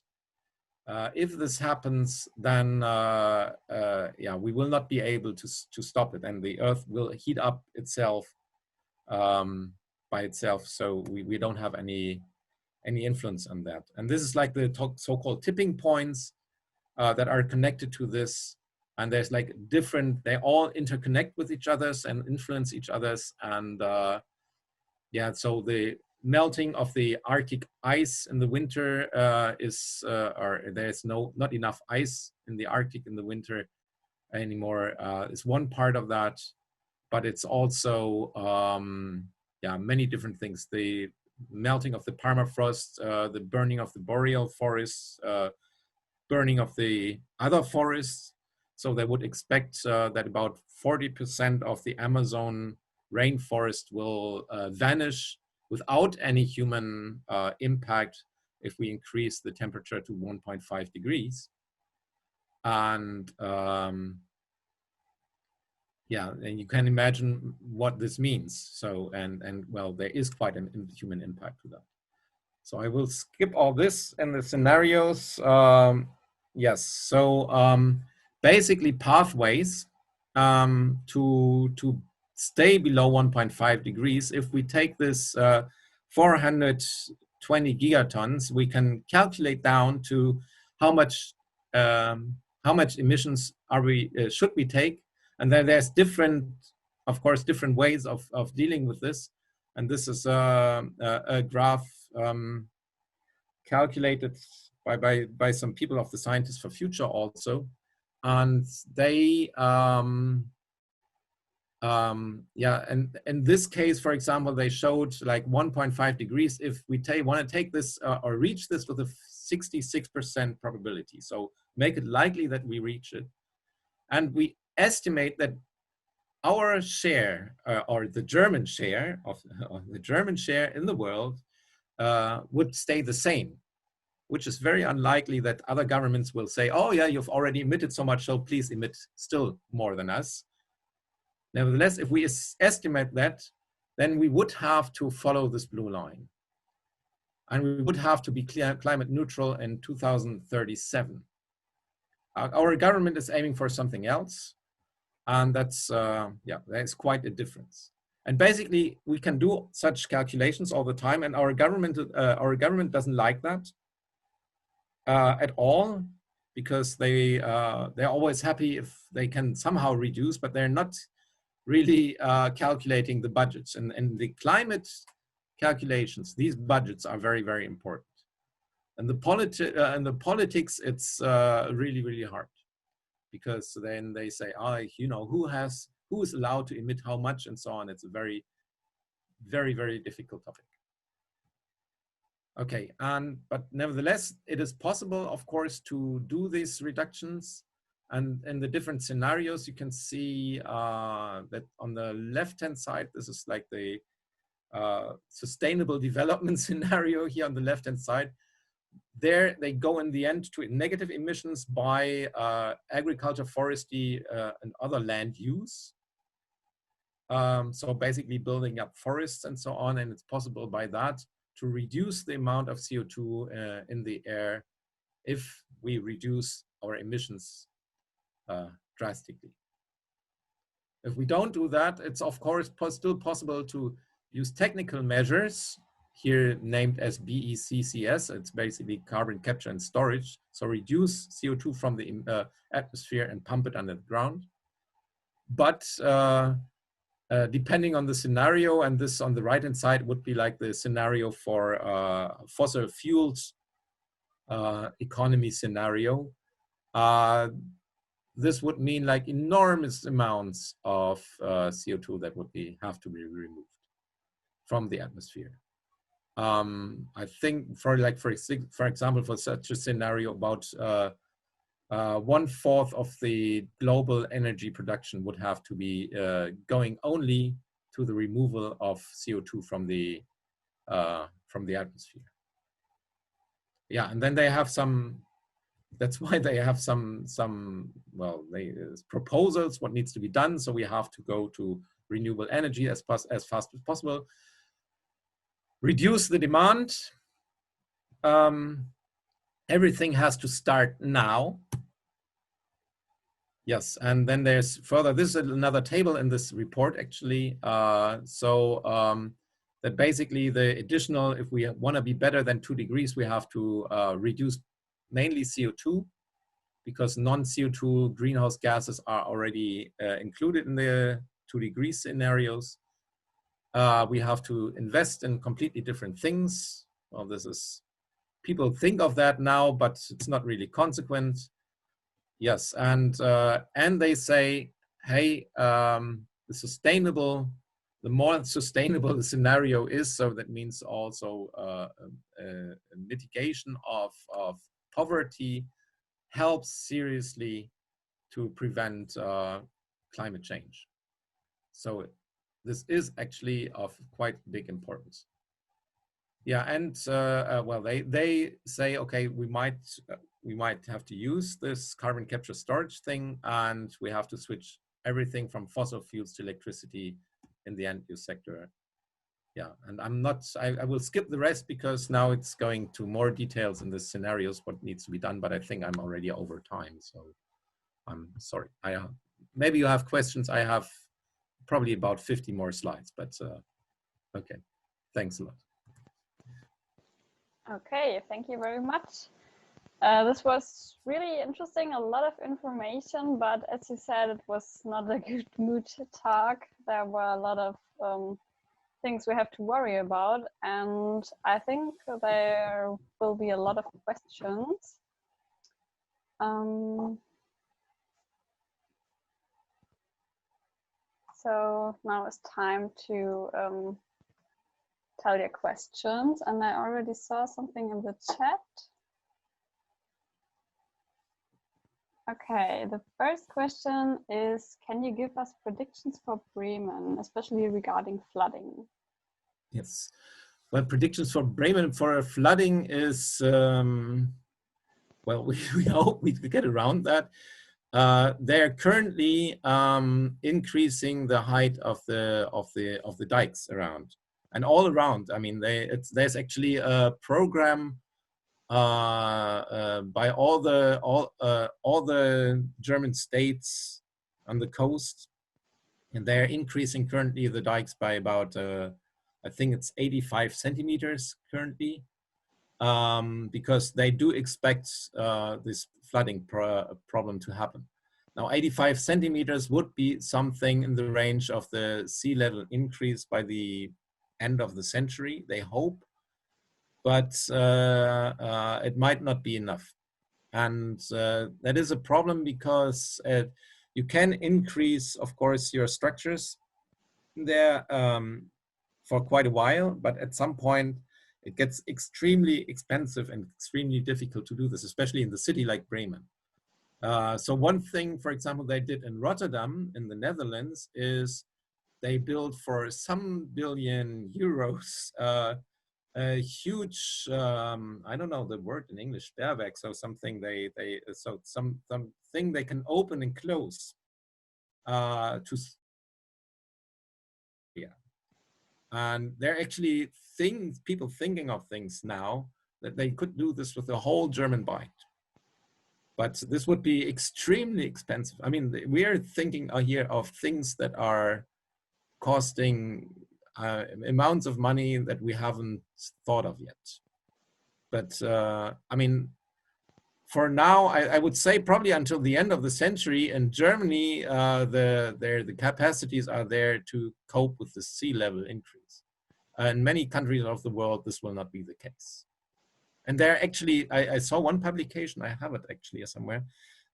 If this happens, then we will not be able to stop it, and the Earth will heat up itself by itself. So we don't have any influence on that. And this is like the so-called tipping points that are connected to this. And there's like they all interconnect with each other's and influence each other's. And so the melting of the Arctic ice in the winter or there's not enough ice in the Arctic in the winter anymore, is one part of that. But it's also many different things. The melting of the permafrost, the burning of the boreal forests, burning of the other forests. So they would expect that about 40% of the Amazon rainforest will vanish without any human impact if we increase the temperature to 1.5 degrees. And and you can imagine what this means. So, and well, there is quite an human impact to that. So I will skip all this in the scenarios. Yes, so basically pathways to stay below 1.5 degrees. If we take this 420 gigatons, we can calculate down to how much emissions should we take. And then there's different ways of dealing with this. And this is a graph calculated by some people of the Scientists for Future also. And they, and in this case, for example, they showed like 1.5 degrees if we want to take this or reach this with a 66% probability. So make it likely that we reach it. And we estimate that our share, or the German share in the world would stay the same, which is very unlikely that other governments will say, oh yeah, you've already emitted so much, so please emit still more than us. Nevertheless, if we estimate that, then we would have to follow this blue line. And we would have to be climate neutral in 2037. Our government is aiming for something else. And that's, there's quite a difference. And basically, we can do such calculations all the time, and our government doesn't like that at all, because they're always happy if they can somehow reduce, but they're not really calculating the budgets. And the climate calculations, these budgets are very, very important. And the politics, it's really, really hard. Because then they say, who is allowed to emit how much and so on. It's a very, very, very difficult topic. Okay, but nevertheless, it is possible, of course, to do these reductions. And in the different scenarios, you can see that on the left-hand side, this is like the sustainable development scenario here on the left-hand side. There they go in the end to negative emissions by agriculture, forestry, and other land use. So basically building up forests and so on, and it's possible by that to reduce the amount of CO2 in the air if we reduce our emissions drastically. If we don't do that, it's of course still possible to use technical measures, here named as BECCS. It's basically carbon capture and storage. So reduce CO2 from the atmosphere and pump it under the ground. But depending on the scenario, and this on the right-hand side would be like the scenario for fossil fuels economy scenario. this would mean like enormous amounts of CO2 that would have to be removed from the atmosphere. I think for example, for such a scenario, about 1/4 of the global energy production would have to be going only to the removal of CO2 from the atmosphere. Yeah, and then they have some. That's why they have some proposals what needs to be done. So we have to go to renewable energy as fast as possible. Reduce the demand. Everything has to start now. Yes, and then there's further. This is another table in this report actually. That basically the additional, if we want to be better than 2 degrees, we have to reduce mainly CO2, because non-CO2 greenhouse gases are already included in the 2 degree scenarios. We have to invest in completely different things. Well, people think of that now, but it's not really consequent. Yes, and they say, hey, the more sustainable the scenario is, so that means also a mitigation of poverty helps seriously to prevent climate change. So this is actually of quite big importance. Yeah, and well, they say, okay, we might have to use this carbon capture storage thing, and we have to switch everything from fossil fuels to electricity in the end use sector. Yeah, and I will skip the rest because now it's going to more details in the scenarios, what needs to be done, but I think I'm already over time, so I'm sorry. Maybe you have questions. I have probably about 50 more slides, but okay, thanks a lot. Okay, thank you very much. This was really interesting, a lot of information, but as you said, it was not a good mood talk. There were a lot of things we have to worry about, and I think there will be a lot of questions. So now it's time to tell your questions, and I already saw something in the chat. Okay, the first question is, can you give us predictions for Bremen, especially regarding flooding? Yes, well, predictions for Bremen for flooding is, well, we hope we get around that. They're currently increasing the height of the dikes around and all around. I mean, there's actually a program by all the German states on the coast, and they're increasing currently the dikes by about I think it's 85 centimeters currently, because they do expect this flooding problem to happen. Now, 85 centimeters would be something in the range of the sea level increase by the end of the century, they hope, but it might not be enough. And that is a problem because you can increase, of course, your structures there for quite a while, but at some point it gets extremely expensive and extremely difficult to do this, especially in the city like Bremen. So one thing, for example, they did in Rotterdam in the Netherlands is they built for some billion euros a huge, I don't know the word in English, Sperrwerk, so something something they can open and close and there are actually people thinking of things now that they could do this with the whole German Bight. But this would be extremely expensive. I mean, we are thinking here of things that are costing amounts of money that we haven't thought of yet. But I mean, for now, I would say probably until the end of the century in Germany, the capacities are there to cope with the sea level increase. In many countries of the world, this will not be the case. And there actually, I saw one publication, I have it actually somewhere,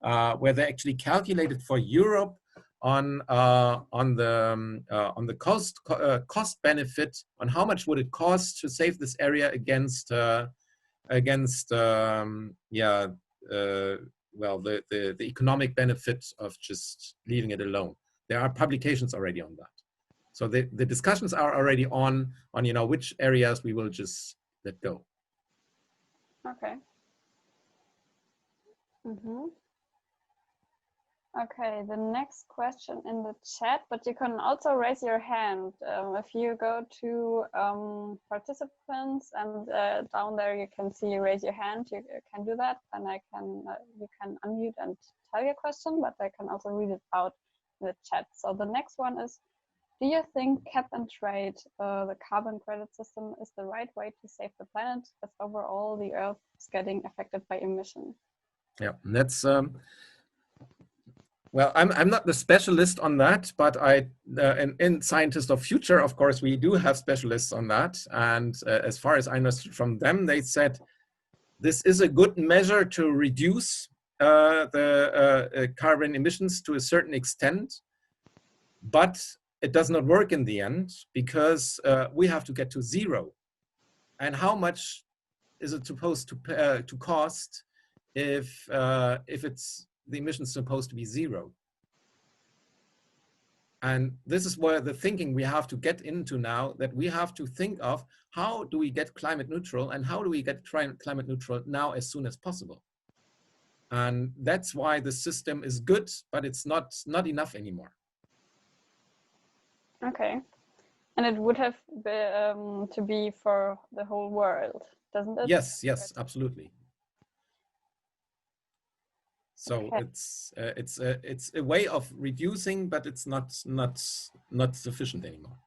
where they actually calculated for Europe on the cost benefit, on how much would it cost to save this area against well, the economic benefits of just leaving it alone. There are publications already on that. So the discussions are already on which areas we will just let go. Okay. Okay, the next question in the chat, but you can also raise your hand. If you go to participants and down there you can see raise your hand, you can do that, and you can unmute and tell your question, but I can also read it out in the chat. So the next one is, do you think cap and trade, the carbon credit system, is the right way to save the planet, as overall the Earth is getting affected by emission? Yeah, that's well, I'm not the specialist on that, but in Scientists of Future, of course, we do have specialists on that. And as far as I understood from them, they said this is a good measure to reduce the carbon emissions to a certain extent, but it does not work in the end because we have to get to zero. And how much is it supposed to cost if it's the emissions supposed to be zero? And this is where the thinking we have to get into now, that we have to think of how do we get climate neutral, and how do we get climate neutral now as soon as possible. And that's why the system is good, but it's not enough anymore. Okay. And it would have to be for the whole world, doesn't it? Yes, yes, absolutely. So okay. it's a way of reducing, but it's not sufficient anymore.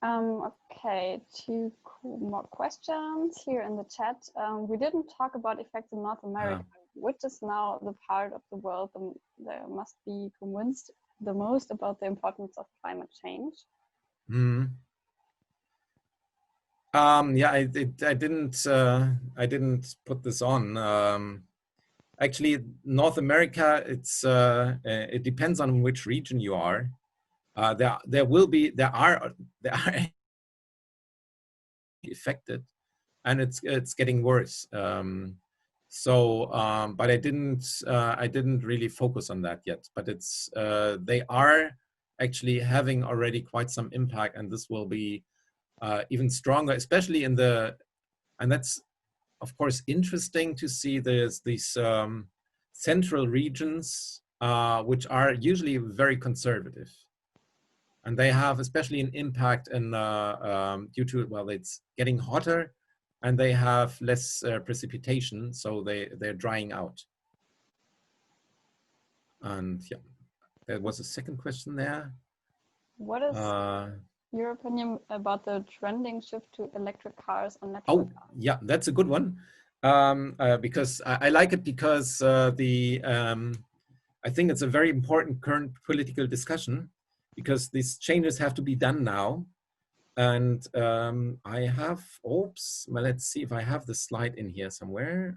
Okay, two more questions here in the chat. We didn't talk about effects in North America, which is now the part of the world that must be convinced the most about the importance of climate change. Yeah, I didn't put this on. Actually, North America, it depends on which region you are. There are affected, and it's getting worse. But I didn't really focus on that yet. But they are actually having already quite some impact, and this will be even stronger, especially and that's of course interesting to see these central regions, which are usually very conservative, and they have especially an impact due to, well, it's getting hotter, and they have less precipitation, so they're drying out. And yeah, there was a second question there. What is your opinion about the trending shift to electric cars and natural cars? Yeah, that's a good one. Because I like it because I think it's a very important current political discussion, because these changes have to be done now. And I have, well, let's see if I have the slide in here somewhere.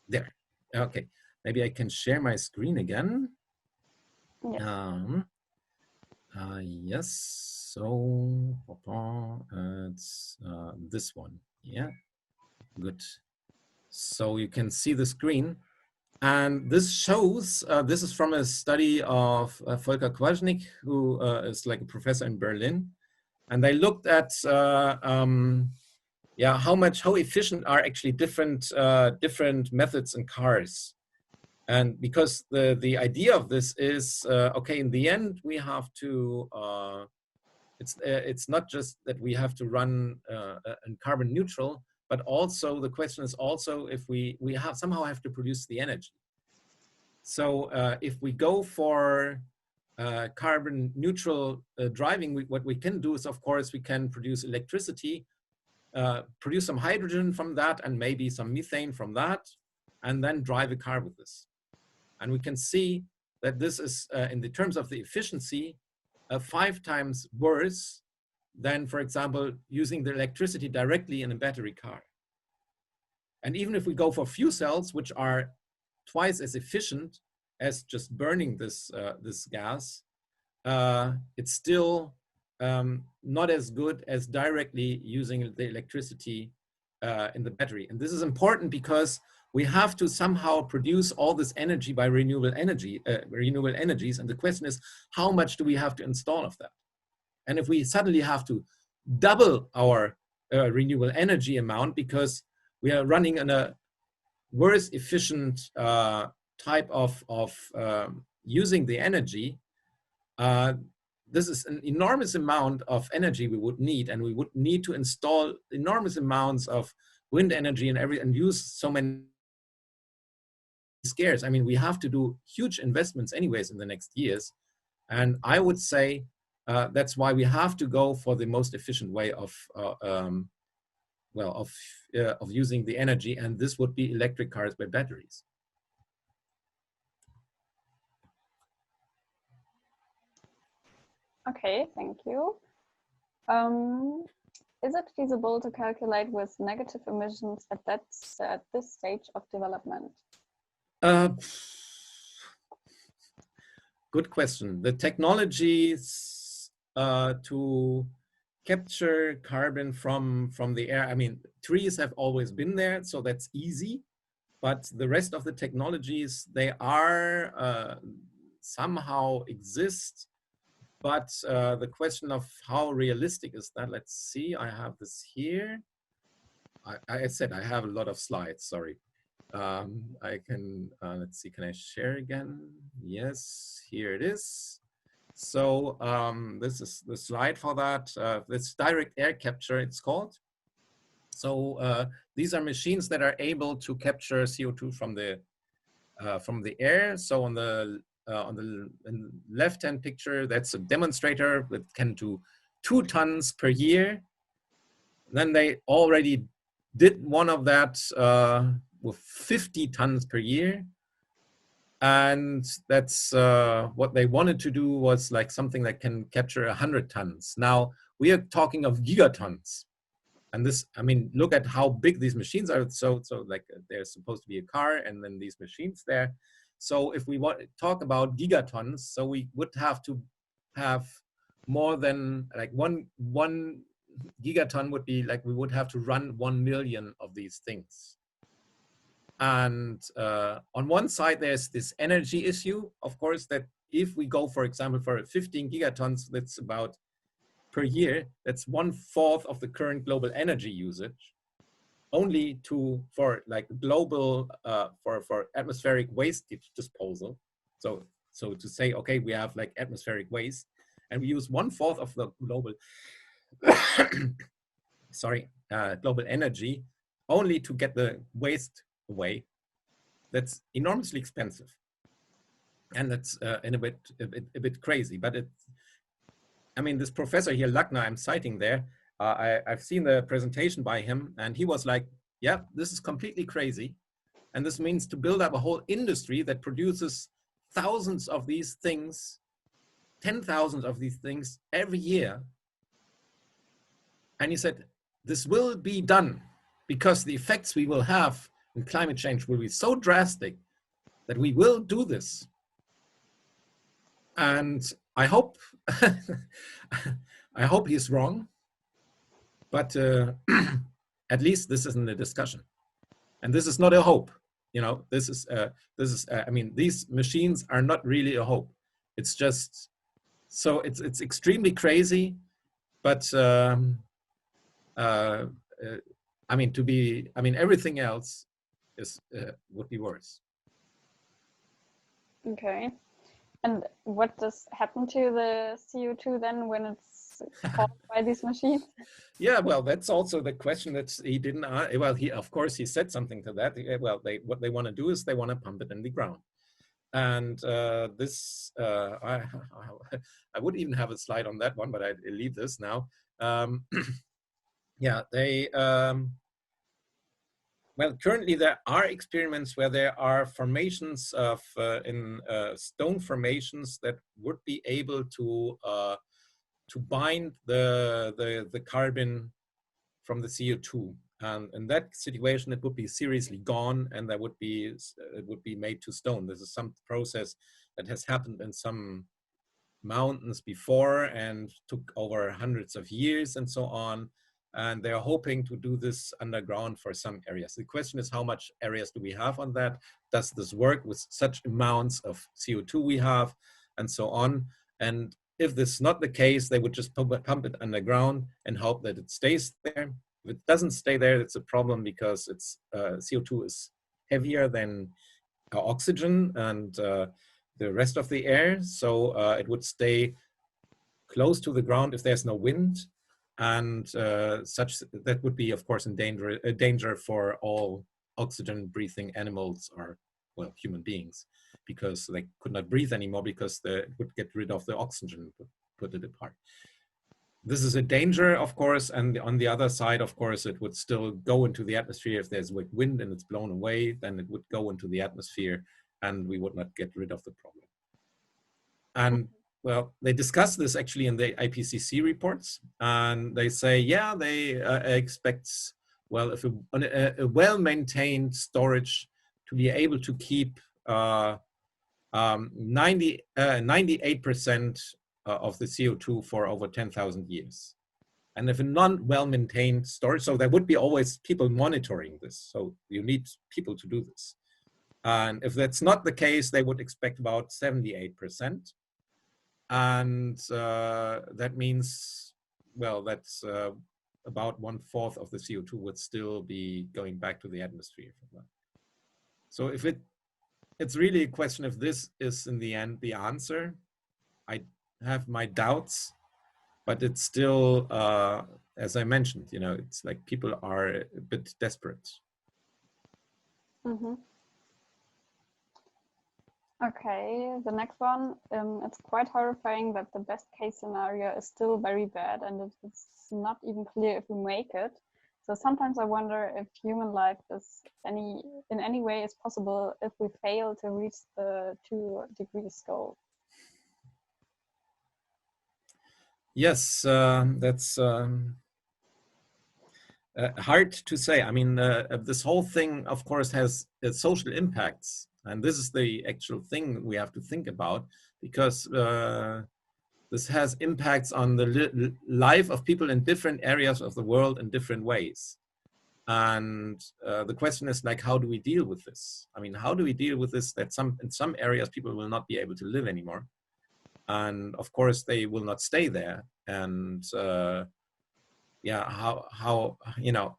There, okay. Maybe I can share my screen again. Yeah. Yes, so it's this one. Yeah, good. So you can see the screen, and this shows, this is from a study of Volker Kwasnick, who is like a professor in Berlin, and they looked at how efficient are actually different methods in cars. And because the idea of this is, okay, in the end, we have to, it's not just that we have to run in carbon neutral, but also the question is also if we somehow have to produce the energy. So if we go for carbon neutral driving, what we can do is, of course, we can produce electricity, produce some hydrogen from that, and maybe some methane from that, and then drive a car with this. And we can see that this is, in the terms of the efficiency, 5 times worse than, for example, using the electricity directly in a battery car. And even if we go for fuel cells, which are twice as efficient as just burning this, this gas, it's still not as good as directly using the electricity in the battery. And this is important because we have to somehow produce all this energy by renewable energies. And the question is, how much do we have to install of that? And if we suddenly have to double our renewable energy amount because we are running in a worse efficient type of using the energy, this is an enormous amount of energy we would need, and we would need to install enormous amounts of wind energy and use so many scarce. I mean, we have to do huge investments anyways in the next years. And I would say that's why we have to go for the most efficient way of using the energy, and this would be electric cars by batteries. Okay, thank you. Is it feasible to calculate with negative emissions at this stage of development? Good question. The technologies to capture carbon from the air, I mean, trees have always been there, so that's easy. But the rest of the technologies, they are somehow exist. But the question of how realistic is that? Let's see, I have this here. I said I have a lot of slides, sorry. I can, let's see, can I share again? Yes, here it is. So this is the slide for that. This direct air capture, it's called. So these are machines that are able to capture CO2 from the air. So on the left-hand picture, that's a demonstrator that can do 2 tons per year. Then they already did one of that with 50 tons per year. And that's what they wanted to do was like something that can capture 100 tons. Now we are talking of gigatons. And this, I mean, look at how big these machines are. So like they're supposed to be a car and then these machines there. So if we want to talk about gigatons, so we would have to have more than like one gigaton would be like we would have to run 1 million of these things. And on one side, there's this energy issue, of course, that if we go, for example, for 15 gigatons, that's about per year, that's 1/4 of the current global energy usage, only for like global, for atmospheric waste disposal. So to say, okay, we have like atmospheric waste and we use 1/4 of the global, global energy only to get the waste away. That's enormously expensive. And that's in a bit crazy, but I mean, this professor here, Lackner, I'm citing there, I've seen the presentation by him and he was like, yeah, this is completely crazy. And this means to build up a whole industry that produces thousands of these things, 10,000 of these things every year. And he said, this will be done because the effects we will have in climate change will be so drastic that we will do this. And I hope, I hope he's wrong, but at least this isn't a discussion. And this is not a hope, you know, this is I mean, these machines are not really a hope. It's just, so it's extremely crazy, but I mean, everything else is would be worse. Okay. And what does happen to the CO2 then when it's caused by these machines? Yeah, well, that's also the question that he didn't. Well, of course he said something to that. Well, what they want to do is they want to pump it in the ground, and this I would even have a slide on that one, but I leave this now. Yeah, they. Well, currently there are experiments where there are formations of stone formations that would be able to to bind the carbon from the CO2. And in that situation, it would be seriously gone, and it would be made to stone. This is some process that has happened in some mountains before and took over hundreds of years and so on. And they're hoping to do this underground for some areas. The question is, how much areas do we have on that? Does this work with such amounts of CO2 we have, and so on? And if this is not the case, they would just pump it underground and hope that it stays there. If it doesn't stay there, it's a problem, because it's CO2 is heavier than oxygen and the rest of the air. So it would stay close to the ground if there's no wind. And that would be, of course, a danger for all oxygen-breathing animals, or, well, human beings, because they could not breathe anymore, because it would get rid of the oxygen, put it apart. This is a danger, of course, and on the other side, of course, it would still go into the atmosphere. If there's wind and it's blown away, then it would go into the atmosphere, and we would not get rid of the problem. And, well, they discuss this actually in the IPCC reports, and they say, yeah, they expect, well, if a well-maintained storage to be able to keep 98% of the CO2 for over 10,000 years. And if a non-well-maintained storage, so there would be always people monitoring this. So you need people to do this. And if that's not the case, they would expect about 78%. And that means, well, that's about 1/4 of the CO2 would still be going back to the atmosphere from that. So if it's really a question if this is in the end the answer. I have my doubts, but it's still, as I mentioned, you know, it's like people are a bit desperate. Mm-hmm. Okay, the next one, it's quite horrifying that the best case scenario is still very bad, and it's not even clear if we make it. So sometimes I wonder if human life is in any way is possible if we fail to reach the 2 degrees goal. Yes, that's hard to say. I mean, this whole thing, of course, has social impacts. And this is the actual thing we have to think about, because this has impacts on the life of people in different areas of the world in different ways. And the question is, like, how do we deal with this? I mean, how do we deal with this, that in some areas people will not be able to live anymore? And of course, they will not stay there. And yeah, how you know,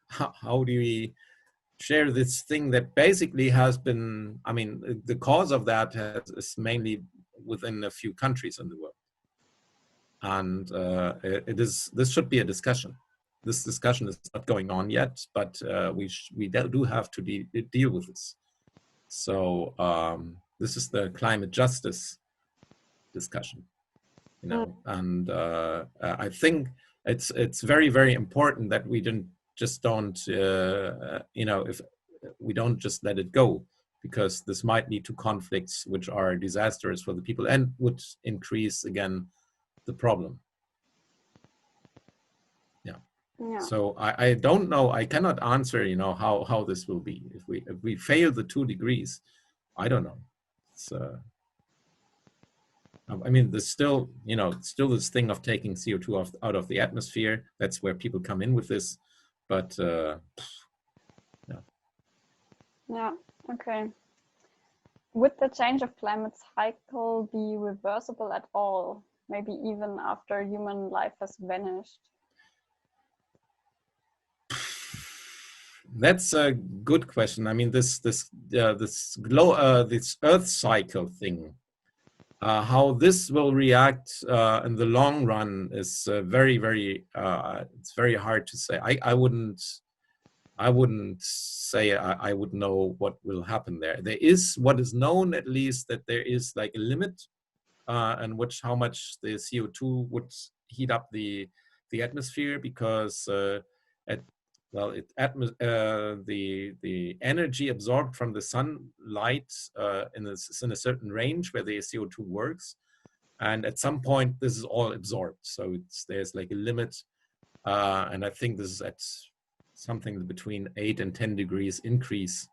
how do we share this thing that basically has been, I mean, the cause of that is mainly within a few countries in the world. And this should be a discussion. This discussion is not going on yet, but we do have to deal with this. So this is the climate justice discussion, you know, and I think it's very, very important that we don't, you know, if we don't just let it go, because this might lead to conflicts which are disastrous for the people and would increase again the problem. Yeah. So I don't know. I cannot answer, you know, how this will be if we fail the 2 degrees. I don't know. It's I mean, there's still, you know, still this thing of taking CO2 out of the atmosphere. That's where people come in with this. But yeah. Yeah, okay. Would the change of climate cycle be reversible at all? Maybe even after human life has vanished? That's a good question. I mean, this Earth cycle thing, how this will react in the long run is very, very. It's very hard to say. I wouldn't say I would know what will happen there. There is what is known, at least, that there is like a limit in which how much the CO2 would heat up the atmosphere, because the energy absorbed from the sunlight is in a certain range where the CO2 works. And at some point, this is all absorbed. So there's like a limit. And I think this is at something between 8 and 10 degrees increase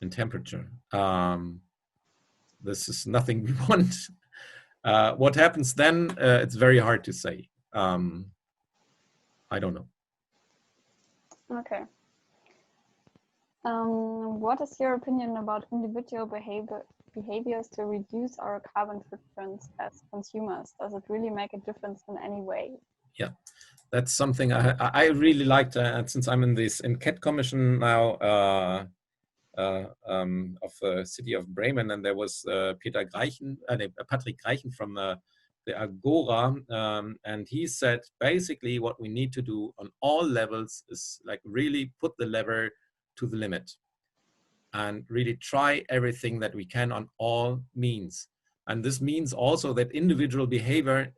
in temperature. This is nothing we want. What happens then, it's very hard to say. I don't know. Okay. What is your opinion about individual behaviors to reduce our carbon footprints as consumers? Does it really make a difference in any way? Yeah, that's something I really liked, since I'm in this enquete commission now of the city of Bremen, and there was Patrick Greichen from the Agora, and he said basically what we need to do on all levels is like really put the lever to the limit and really try everything that we can on all means. And this means also that individual behavior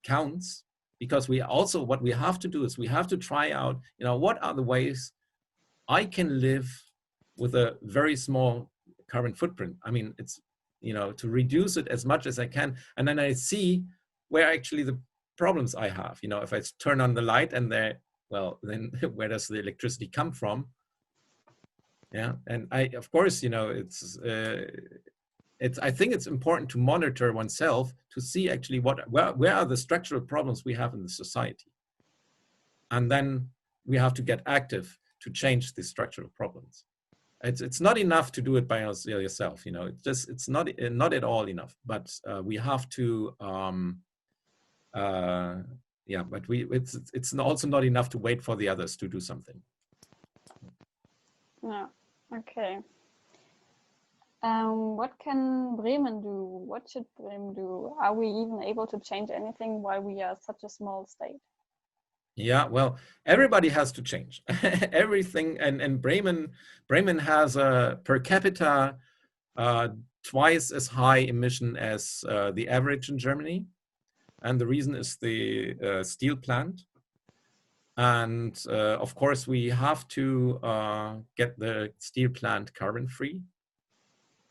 counts, because what we have to do is we have to try out, what are the ways I can live with a very small carbon footprint. I mean, it's, to reduce it as much as I can. And then I see where actually the problems I have, if I turn on the light and then where does the electricity come from? Yeah, and of course, I think it's important to monitor oneself to see actually where are the structural problems we have in the society, and then we have to get active to change the structural problems. It's not enough to do it by yourself, it's not at all enough. But we have to, but it's also not enough to wait for the others to do something. Yeah. Okay. What can Bremen do? What should Bremen do? Are we even able to change anything while we are such a small state? Yeah, well, everybody has to change everything. And Bremen has a per capita twice as high emission as the average in Germany. And the reason is the steel plant. And of course, we have to get the steel plant carbon free.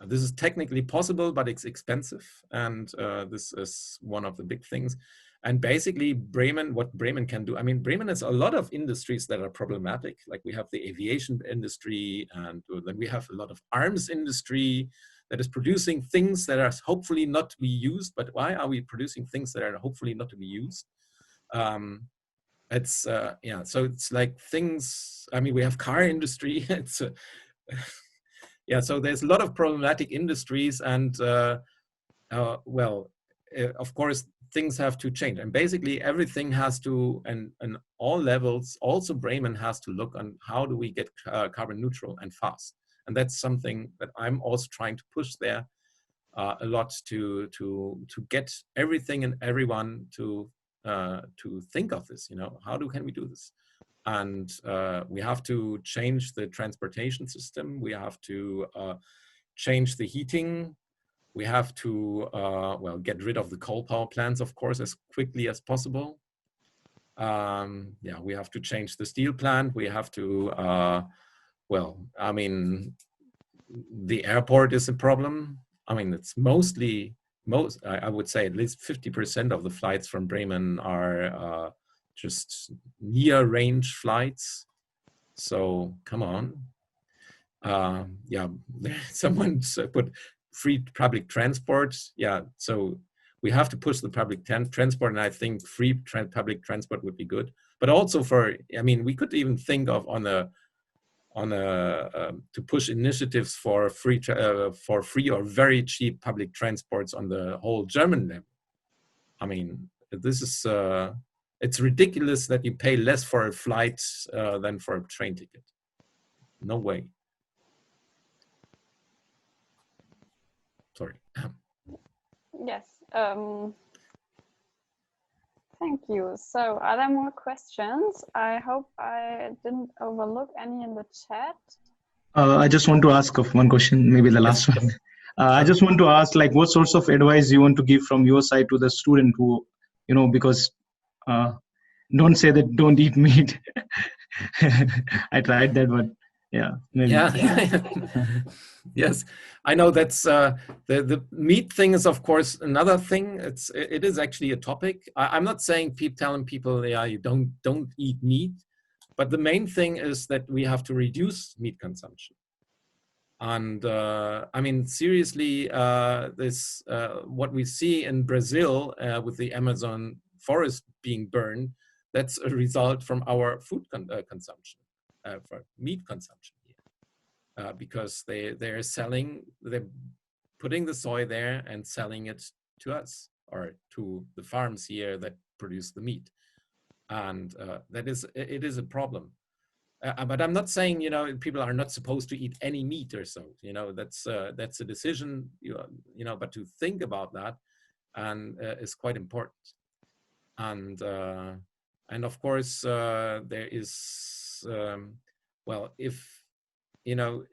This is technically possible, but it's expensive. And this is one of the big things. And basically, what Bremen can do, I mean, Bremen has a lot of industries that are problematic. Like we have the aviation industry, and then we have a lot of arms industry that is producing things that are hopefully not to be used. But why are we producing things that are hopefully not to be used? So it's like things, I mean, we have car industry. It's so there's a lot of problematic industries, and of course, things have to change. And basically everything has to, and all levels, also Bremen has to look on how do we get carbon neutral and fast. And that's something that I'm also trying to push there a lot to get everything and everyone to think of this, can we do this? And we have to change the transportation system. We have to change the heating. We have to, get rid of the coal power plants, of course, as quickly as possible. We have to change the steel plant. We have to, the airport is a problem. I mean, it's I would say at least 50% of the flights from Bremen are just near range flights. So come on. Someone put free public transport. Yeah, so we have to push the public transport, and I think free public transport would be good. But also we could even think of to push initiatives for free or very cheap public transports on the whole German level. I mean, this is it's ridiculous that you pay less for a flight than for a train ticket. No way. Sorry. Yes. Thank you. So are there more questions? I hope I didn't overlook any in the chat. I just want to ask of one question, maybe the last one. I just want to ask, like, what sorts of advice you want to give from your side to the student who, because don't say that don't eat meat. I tried that, but Yeah, maybe. Yeah. Yes, I know that's the meat thing is of course another thing. It is actually a topic. I'm not saying telling people, yeah, you don't eat meat, but the main thing is that we have to reduce meat consumption. And I mean, seriously, this what we see in Brazil with the Amazon forest being burned, that's a result from our food consumption, for meat consumption here, because they're putting the soy there and selling it to us or to the farms here that produce the meat, and it is a problem. But I'm not saying, you know, people are not supposed to eat any meat or so. You know, that's a decision. You know, but to think about that and is quite important. And of course there is well, if you know,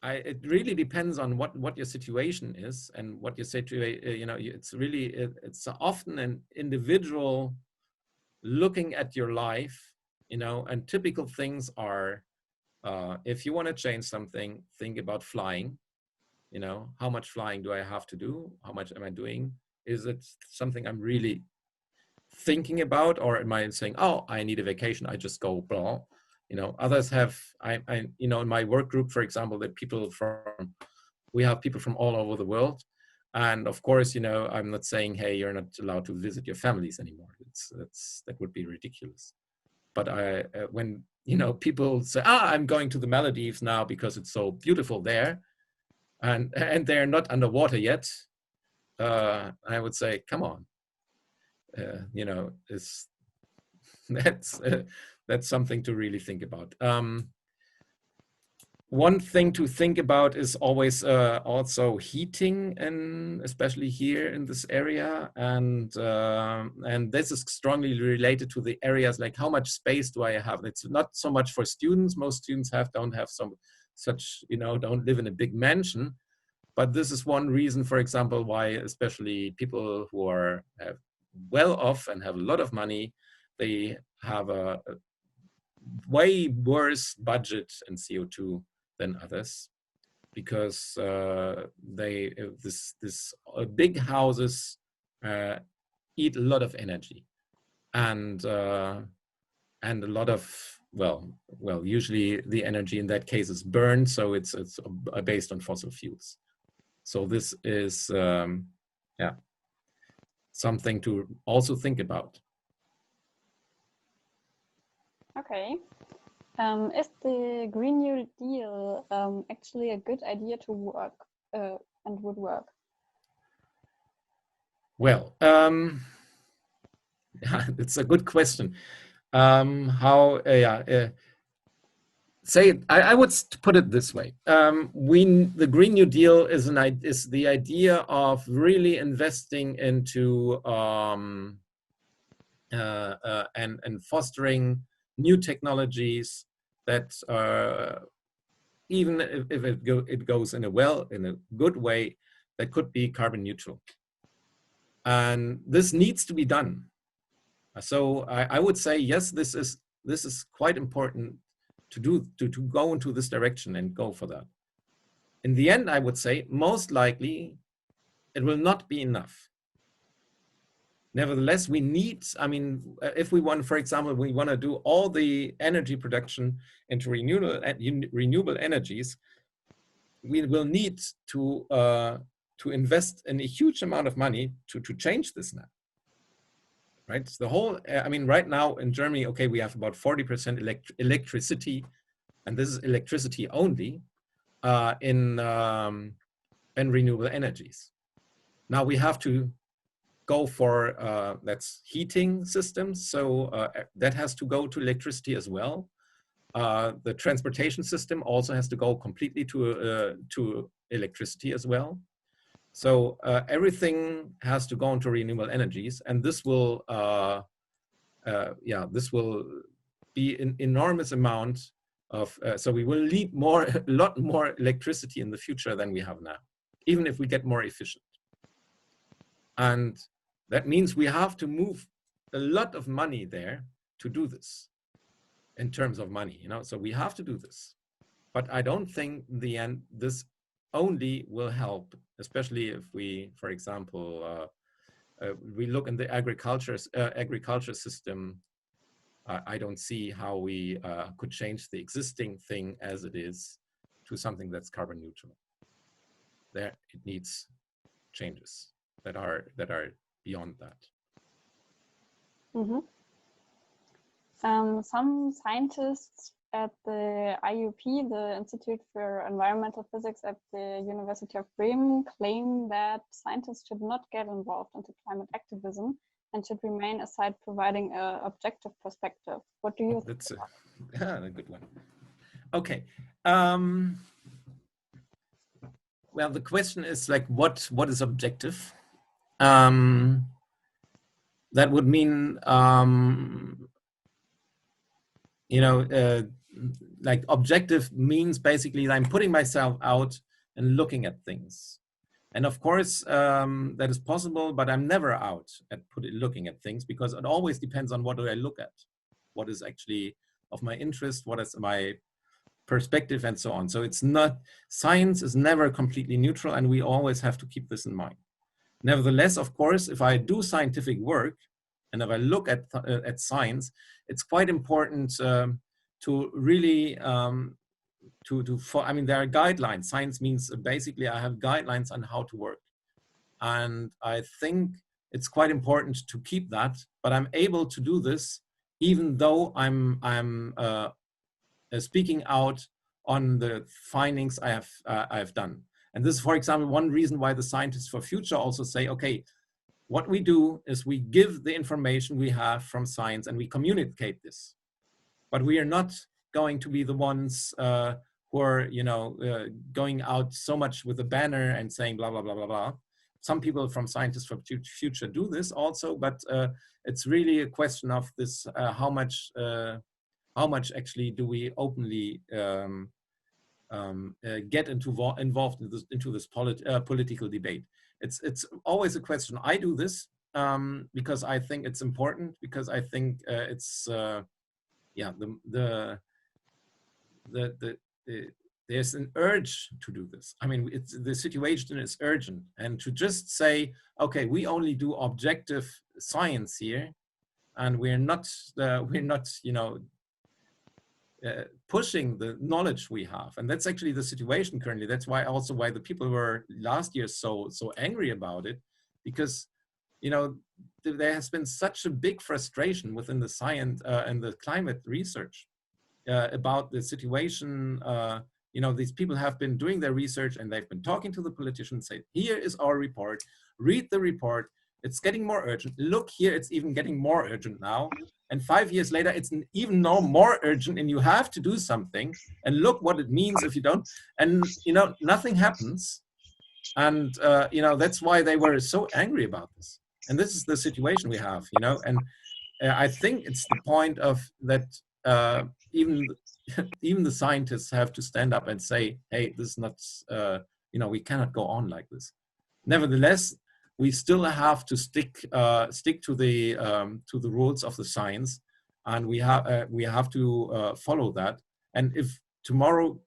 it really depends on what your situation is and what your situation. You know, it's really it's often an individual looking at your life. You know, and typical things are, if you want to change something, think about flying. You know, how much flying do I have to do? How much am I doing? Is it something I'm really thinking about, or am I saying, oh, I need a vacation, I just go blah? You know, others have, I you know, in my work group, for example, we have people from all over the world. And of course, you know, I'm not saying, hey, you're not allowed to visit your families anymore. That would be ridiculous. But when, you know, people say, I'm going to the Maldives now because it's so beautiful there, and they're not underwater yet, I would say, come on, you know, that's something to really think about. One thing to think about is always also heating, and especially here in this area, and this is strongly related to the areas, like how much space do I have? It's not so much for students. Most students don't have such, you know, don't live in a big mansion, but this is one reason, for example, why especially people who are well off and have a lot of money, they have a way worse budget in CO2 than others, because big houses eat a lot of energy, and a lot of, well, usually the energy in that case is burned, so it's based on fossil fuels. So this is yeah, something to also think about. Okay. Is the Green New Deal actually a good idea to work and would work? Well, it's a good question. I would put it this way: the Green New Deal is the idea of really investing into and fostering new technologies that, even if it goes in a good way, that could be carbon neutral. And this needs to be done. So I would say, yes, this is quite important to go into this direction and go for that. In the end, I would say most likely it will not be enough. Nevertheless, we need, I mean, if we want, for example, we want to do all the energy production into renewable energies, we will need to invest in a huge amount of money to change this now. Right? The whole, I mean, right now in Germany, okay, we have about 40% electricity, and this is electricity only, in renewable energies. Now we have to go for that's heating systems, so that has to go to electricity as well. The transportation system also has to go completely to electricity as well. So everything has to go into renewable energies, and this will this will be an enormous amount of, so we will need a lot more electricity in the future than we have now, even if we get more efficient. And that means we have to move a lot of money there to do this, in terms of money, you know, so we have to do this. But I don't think in the end this only will help, especially if we, for example, we look in the agriculture system. I don't see how we could change the existing thing as it is to something that's carbon neutral. There, it needs changes that are beyond that. Mm-hmm. Some scientists at the IUP, the Institute for Environmental Physics at the University of Bremen, claim that scientists should not get involved into climate activism and should remain aside, providing an objective perspective. What do you think? That's a good one. Okay. Well, the question is like, what is objective? That would mean, like objective means basically I'm putting myself out and looking at things. And of course, that is possible, but I'm never out at looking at things, because it always depends on what do I look at, what is actually of my interest, what is my perspective, and so on. So it's not, science is never completely neutral, and we always have to keep this in mind. Nevertheless, of course, if I do scientific work and if I look at science, it's quite important to really I mean, there are guidelines. Science means basically I have guidelines on how to work. And I think it's quite important to keep that, but I'm able to do this even though I'm speaking out on the findings I have done. And this is, for example, one reason why the Scientists for Future also say, okay, what we do is we give the information we have from science and we communicate this. But we are not going to be the ones who are, going out so much with a banner and saying blah, blah, blah, blah, blah. Some people from Scientists for Future do this also, but it's really a question of this, how much actually do we openly get involved into this political debate. It's always a question. I do this because I think it's important, because I think it's there's an urge to do this. I mean, the situation is urgent, and to just say, okay, we only do objective science here, and we're not pushing the knowledge we have. And that's actually the situation currently. That's why the people were last year so angry about it, because there has been such a big frustration within the science and the climate research about the situation. These people have been doing their research and they've been talking to the politicians, say, here is our report, read the report, it's getting more urgent. Look here, it's even getting more urgent now. And 5 years later, it's even no more urgent, and you have to do something. And look what it means if you don't. And nothing happens. And that's why they were so angry about this. And this is the situation we have. And I think it's the point of that. Even the scientists have to stand up and say, "Hey, this is not. We cannot go on like this." Nevertheless, we still have to stick to the rules of the science, and we have to follow that. And if tomorrow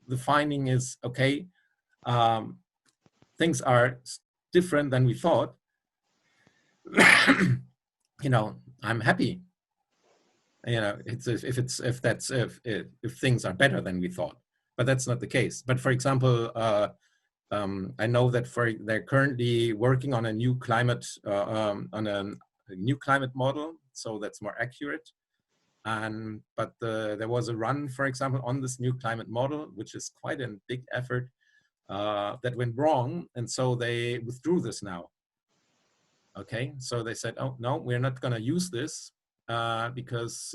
the finding is okay, things are different than we thought, I'm happy. If things are better than we thought, but that's not the case. But for example, I know that they're currently working on a new climate model, so that's more accurate. But there was a run, for example, on this new climate model, which is quite a big effort, that went wrong, and so they withdrew this now. Okay, so they said, "Oh no, we're not going to use this because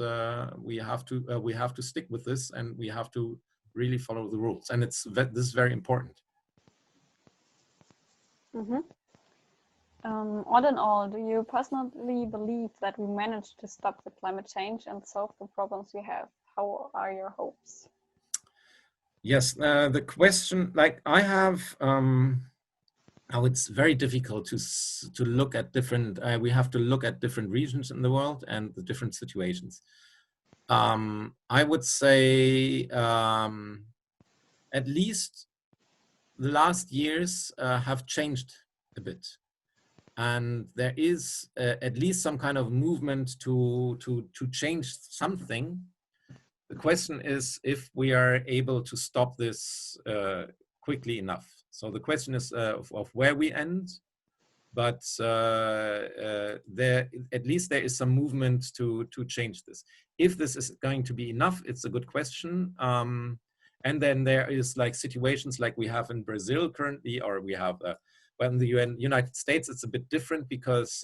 we have to stick with this, and we have to really follow the rules." And this is very important. Mm-hmm. All in all, do you personally believe that we managed to stop the climate change and solve the problems we have? How are your hopes? Yes, the question, like I have, it's very difficult to look at different. We have to look at different regions in the world and the different situations. I would say at least the last years have changed a bit. And there is at least some kind of movement to change something. The question is if we are able to stop this quickly enough. So the question is of where we end, but there at least there is some movement to change this. If this is going to be enough, it's a good question. And then there is like situations like we have in Brazil currently, or we have well, in the United States, it's a bit different because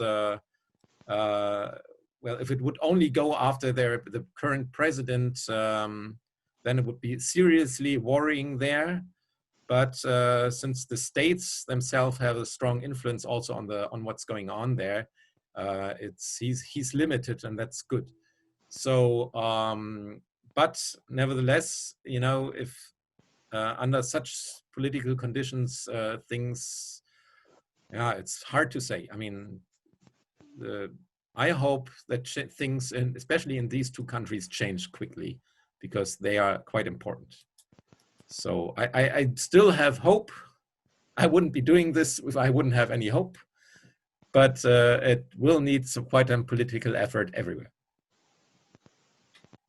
well, if it would only go after the current president, then it would be seriously worrying there. But since the states themselves have a strong influence also on what's going on there, he's limited, and that's good. So, but nevertheless, you know, if under such political conditions, things, yeah, it's hard to say. I mean, I hope that things, especially in these two countries, change quickly because they are quite important. So I still have hope. I wouldn't be doing this if I wouldn't have any hope, but it will need quite a political effort everywhere.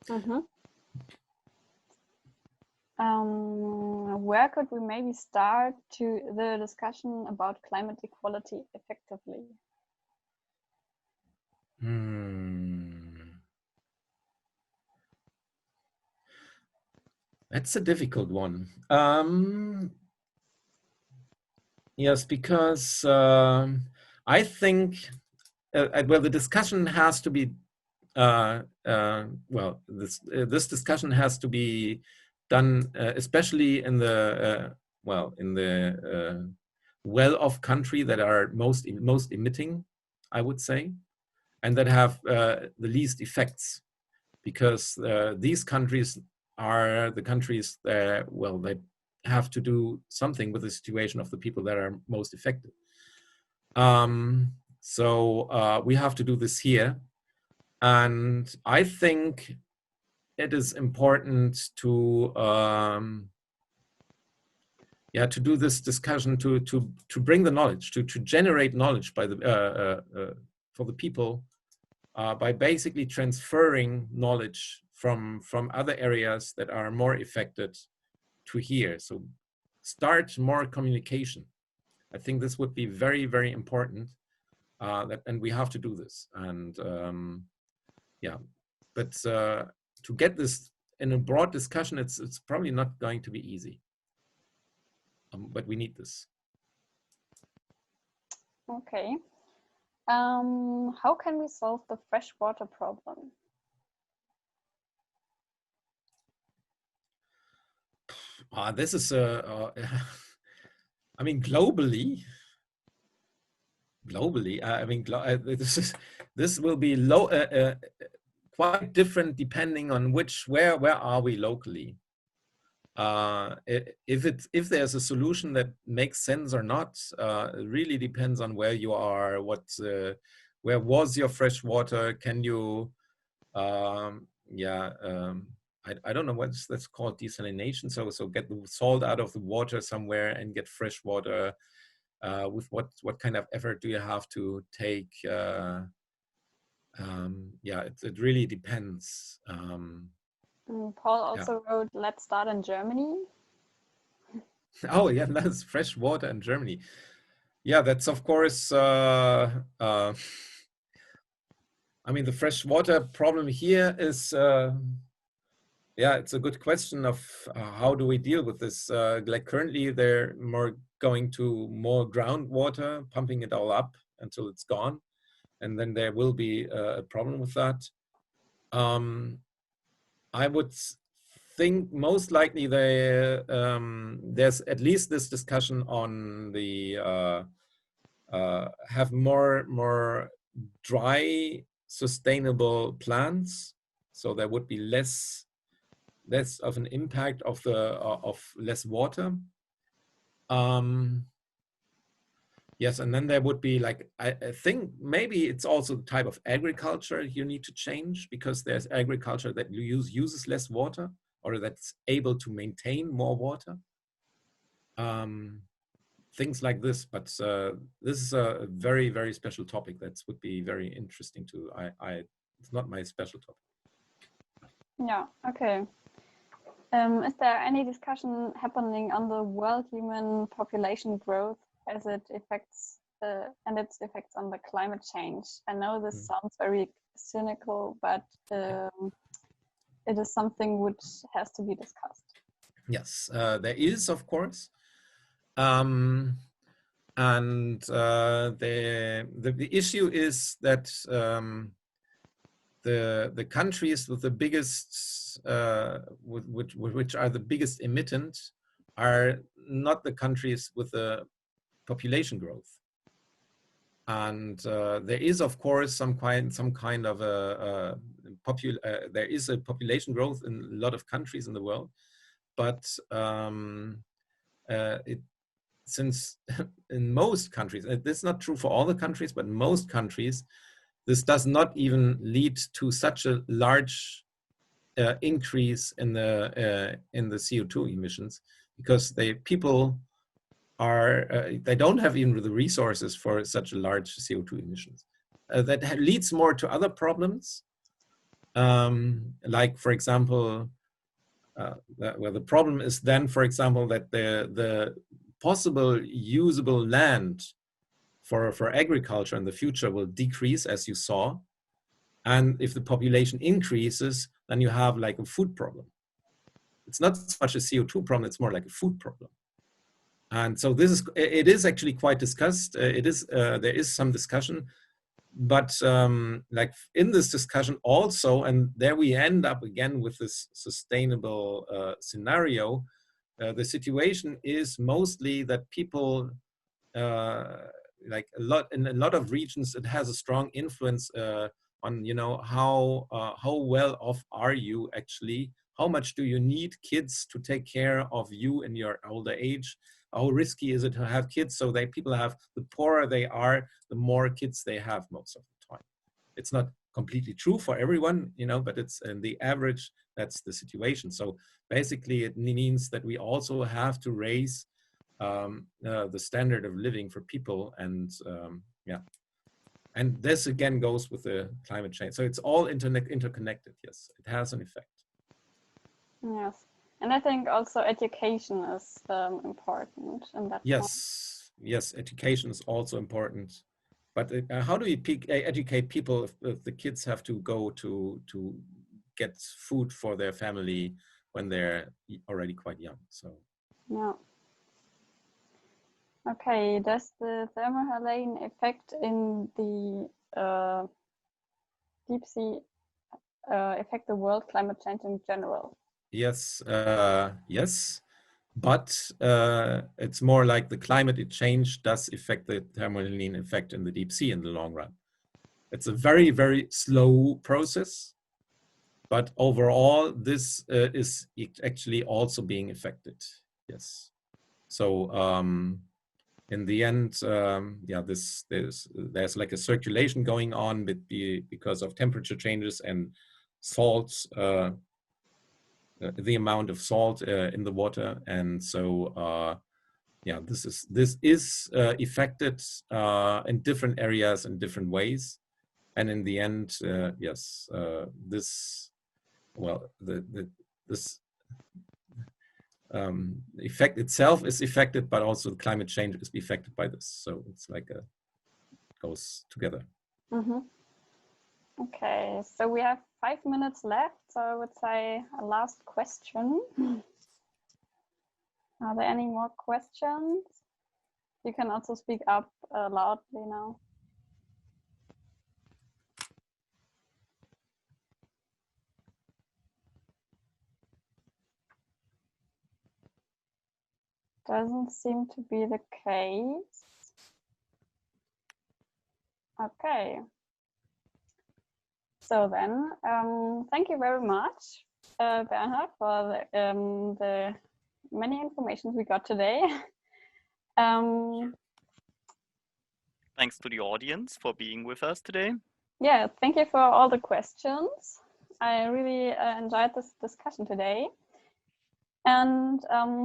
Mm-hmm. Where could we maybe start the discussion about climate equality effectively? That's a difficult one. Yes, because I think, well, the discussion has to be, well, this discussion has to be done, especially in the, well, in the well-off country that are most emitting, I would say, and that have the least effects, because these countries are the countries that, well, that have to do something with the situation of the people that are most affected. So we have to do this here. And I think it is important to, yeah, to do this discussion, to bring the knowledge, to generate knowledge by the, for the people, by basically transferring knowledge from other areas that are more affected to here. So start more communication. I think this would be very, very important, and we have to do this. And yeah, but to get this in a broad discussion, it's probably not going to be easy. But we need this. Okay. How can we solve the freshwater problem? This is I mean, globally, I mean, this will be quite different depending on where are we locally. If there's a solution that makes sense or not, it really depends on where you are, where was your fresh water, can you, yeah, I don't know that's called desalination, so get the salt out of the water somewhere and get fresh water, with what kind of effort do you have to take? Yeah, it really depends. Paul also wrote, let's start in Germany. Oh yeah, that's fresh water in Germany. Yeah, that's of course, I mean, the fresh water problem here is, yeah, it's a good question of how do we deal with this? Like currently they're more going to more groundwater, pumping it all up until it's gone. And then there will be a problem with that. I would think most likely there's at least this discussion on the have more dry sustainable plants, so there would be less of an impact of less water. Yes, and then there would be like, I think maybe it's also the type of agriculture you need to change, because there's agriculture that uses less water, or that's able to maintain more water. things like this. But this is a very, very special topic that would be very interesting to. It's not my special topic. Yeah. Okay. Is there any discussion happening on the world human population growth as it affects and its effects on the climate change? I know this sounds very cynical, but it is something which has to be discussed. Yes, there is, of course. And the issue is that the countries with the biggest, which are the biggest emittent, are not the countries with the population growth. And there is, of course, some kind of there is a population growth in a lot of countries in the world, but since in most countries, this is not true for all the countries, but in most countries, this does not even lead to such a large increase in the CO2 emissions, because people are they don't have even the resources for such large CO2 emissions. That leads more to other problems, like, for example, well, the problem is then, for example, that the possible usable land for agriculture in the future will decrease, as you saw. And if the population increases, then you have like a food problem. It's not so much a CO2 problem, it's more like a food problem. And so it is actually quite discussed. There is some discussion, but like in this discussion also, and there we end up again with this sustainable scenario. The situation is mostly that people, like in a lot of regions, it has a strong influence on, you know, how well off are you actually? How much do you need kids to take care of you in your older age? How risky is it to have kids? So people have, the poorer they are, the more kids they have most of the time. It's not completely true for everyone, you know, but it's in the average, that's the situation. So basically it means that we also have to raise the standard of living for people. And yeah, and this again goes with the climate change. So it's all interconnected. Yes, it has an effect. Yes. And I think also education is important in that. Yes, yes, education is also important. But how do we educate people if the kids have to go to get food for their family when they're already quite young? So yeah. Okay. Does the thermohaline effect in the deep sea affect the world climate change in general? Yes, yes, but it's more like the climate change does affect the thermohaline effect in the deep sea in the long run. It's a very, very slow process, but overall, this is actually also being affected. Yes. So in the end, yeah, there's like a circulation going on because of temperature changes and salts. The amount of salt in the water, and so yeah, this is affected in different areas in different ways, and in the end, yes, this effect itself is affected, but also climate change is affected by this. So it's like goes together. Mm-hmm. Okay, so we have 5 minutes left, so I would say a last question. Are there any more questions? You can also speak up loudly now. Doesn't seem to be the case. Okay. So then, thank you very much, Bernhard, for the many information we got today. Thanks to the audience for being with us today. Yeah, thank you for all the questions. I really enjoyed this discussion today. And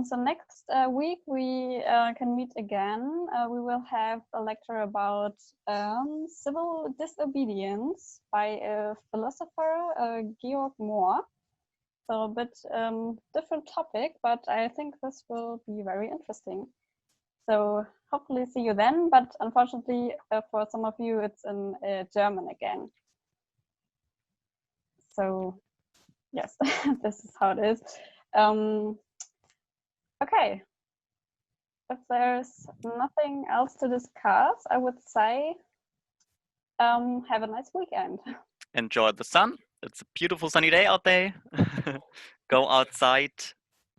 so next week we can meet again. We will have a lecture about civil disobedience by a philosopher, Georg Mohr. So a bit different topic, but I think this will be very interesting. So hopefully see you then, but unfortunately for some of you it's in German again. So yes, this is how it is. Okay, if there's nothing else to discuss, I would say have a nice weekend. Enjoy the sun. It's a beautiful sunny day out there. Go outside.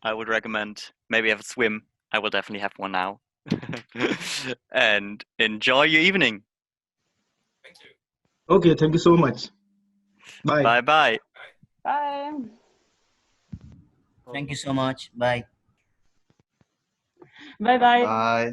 I would recommend maybe have a swim. I will definitely have one now. And enjoy your evening. Thank you. Okay, thank you so much. Bye. Bye-bye. Bye. Thank you so much. Bye. Bye bye. Bye.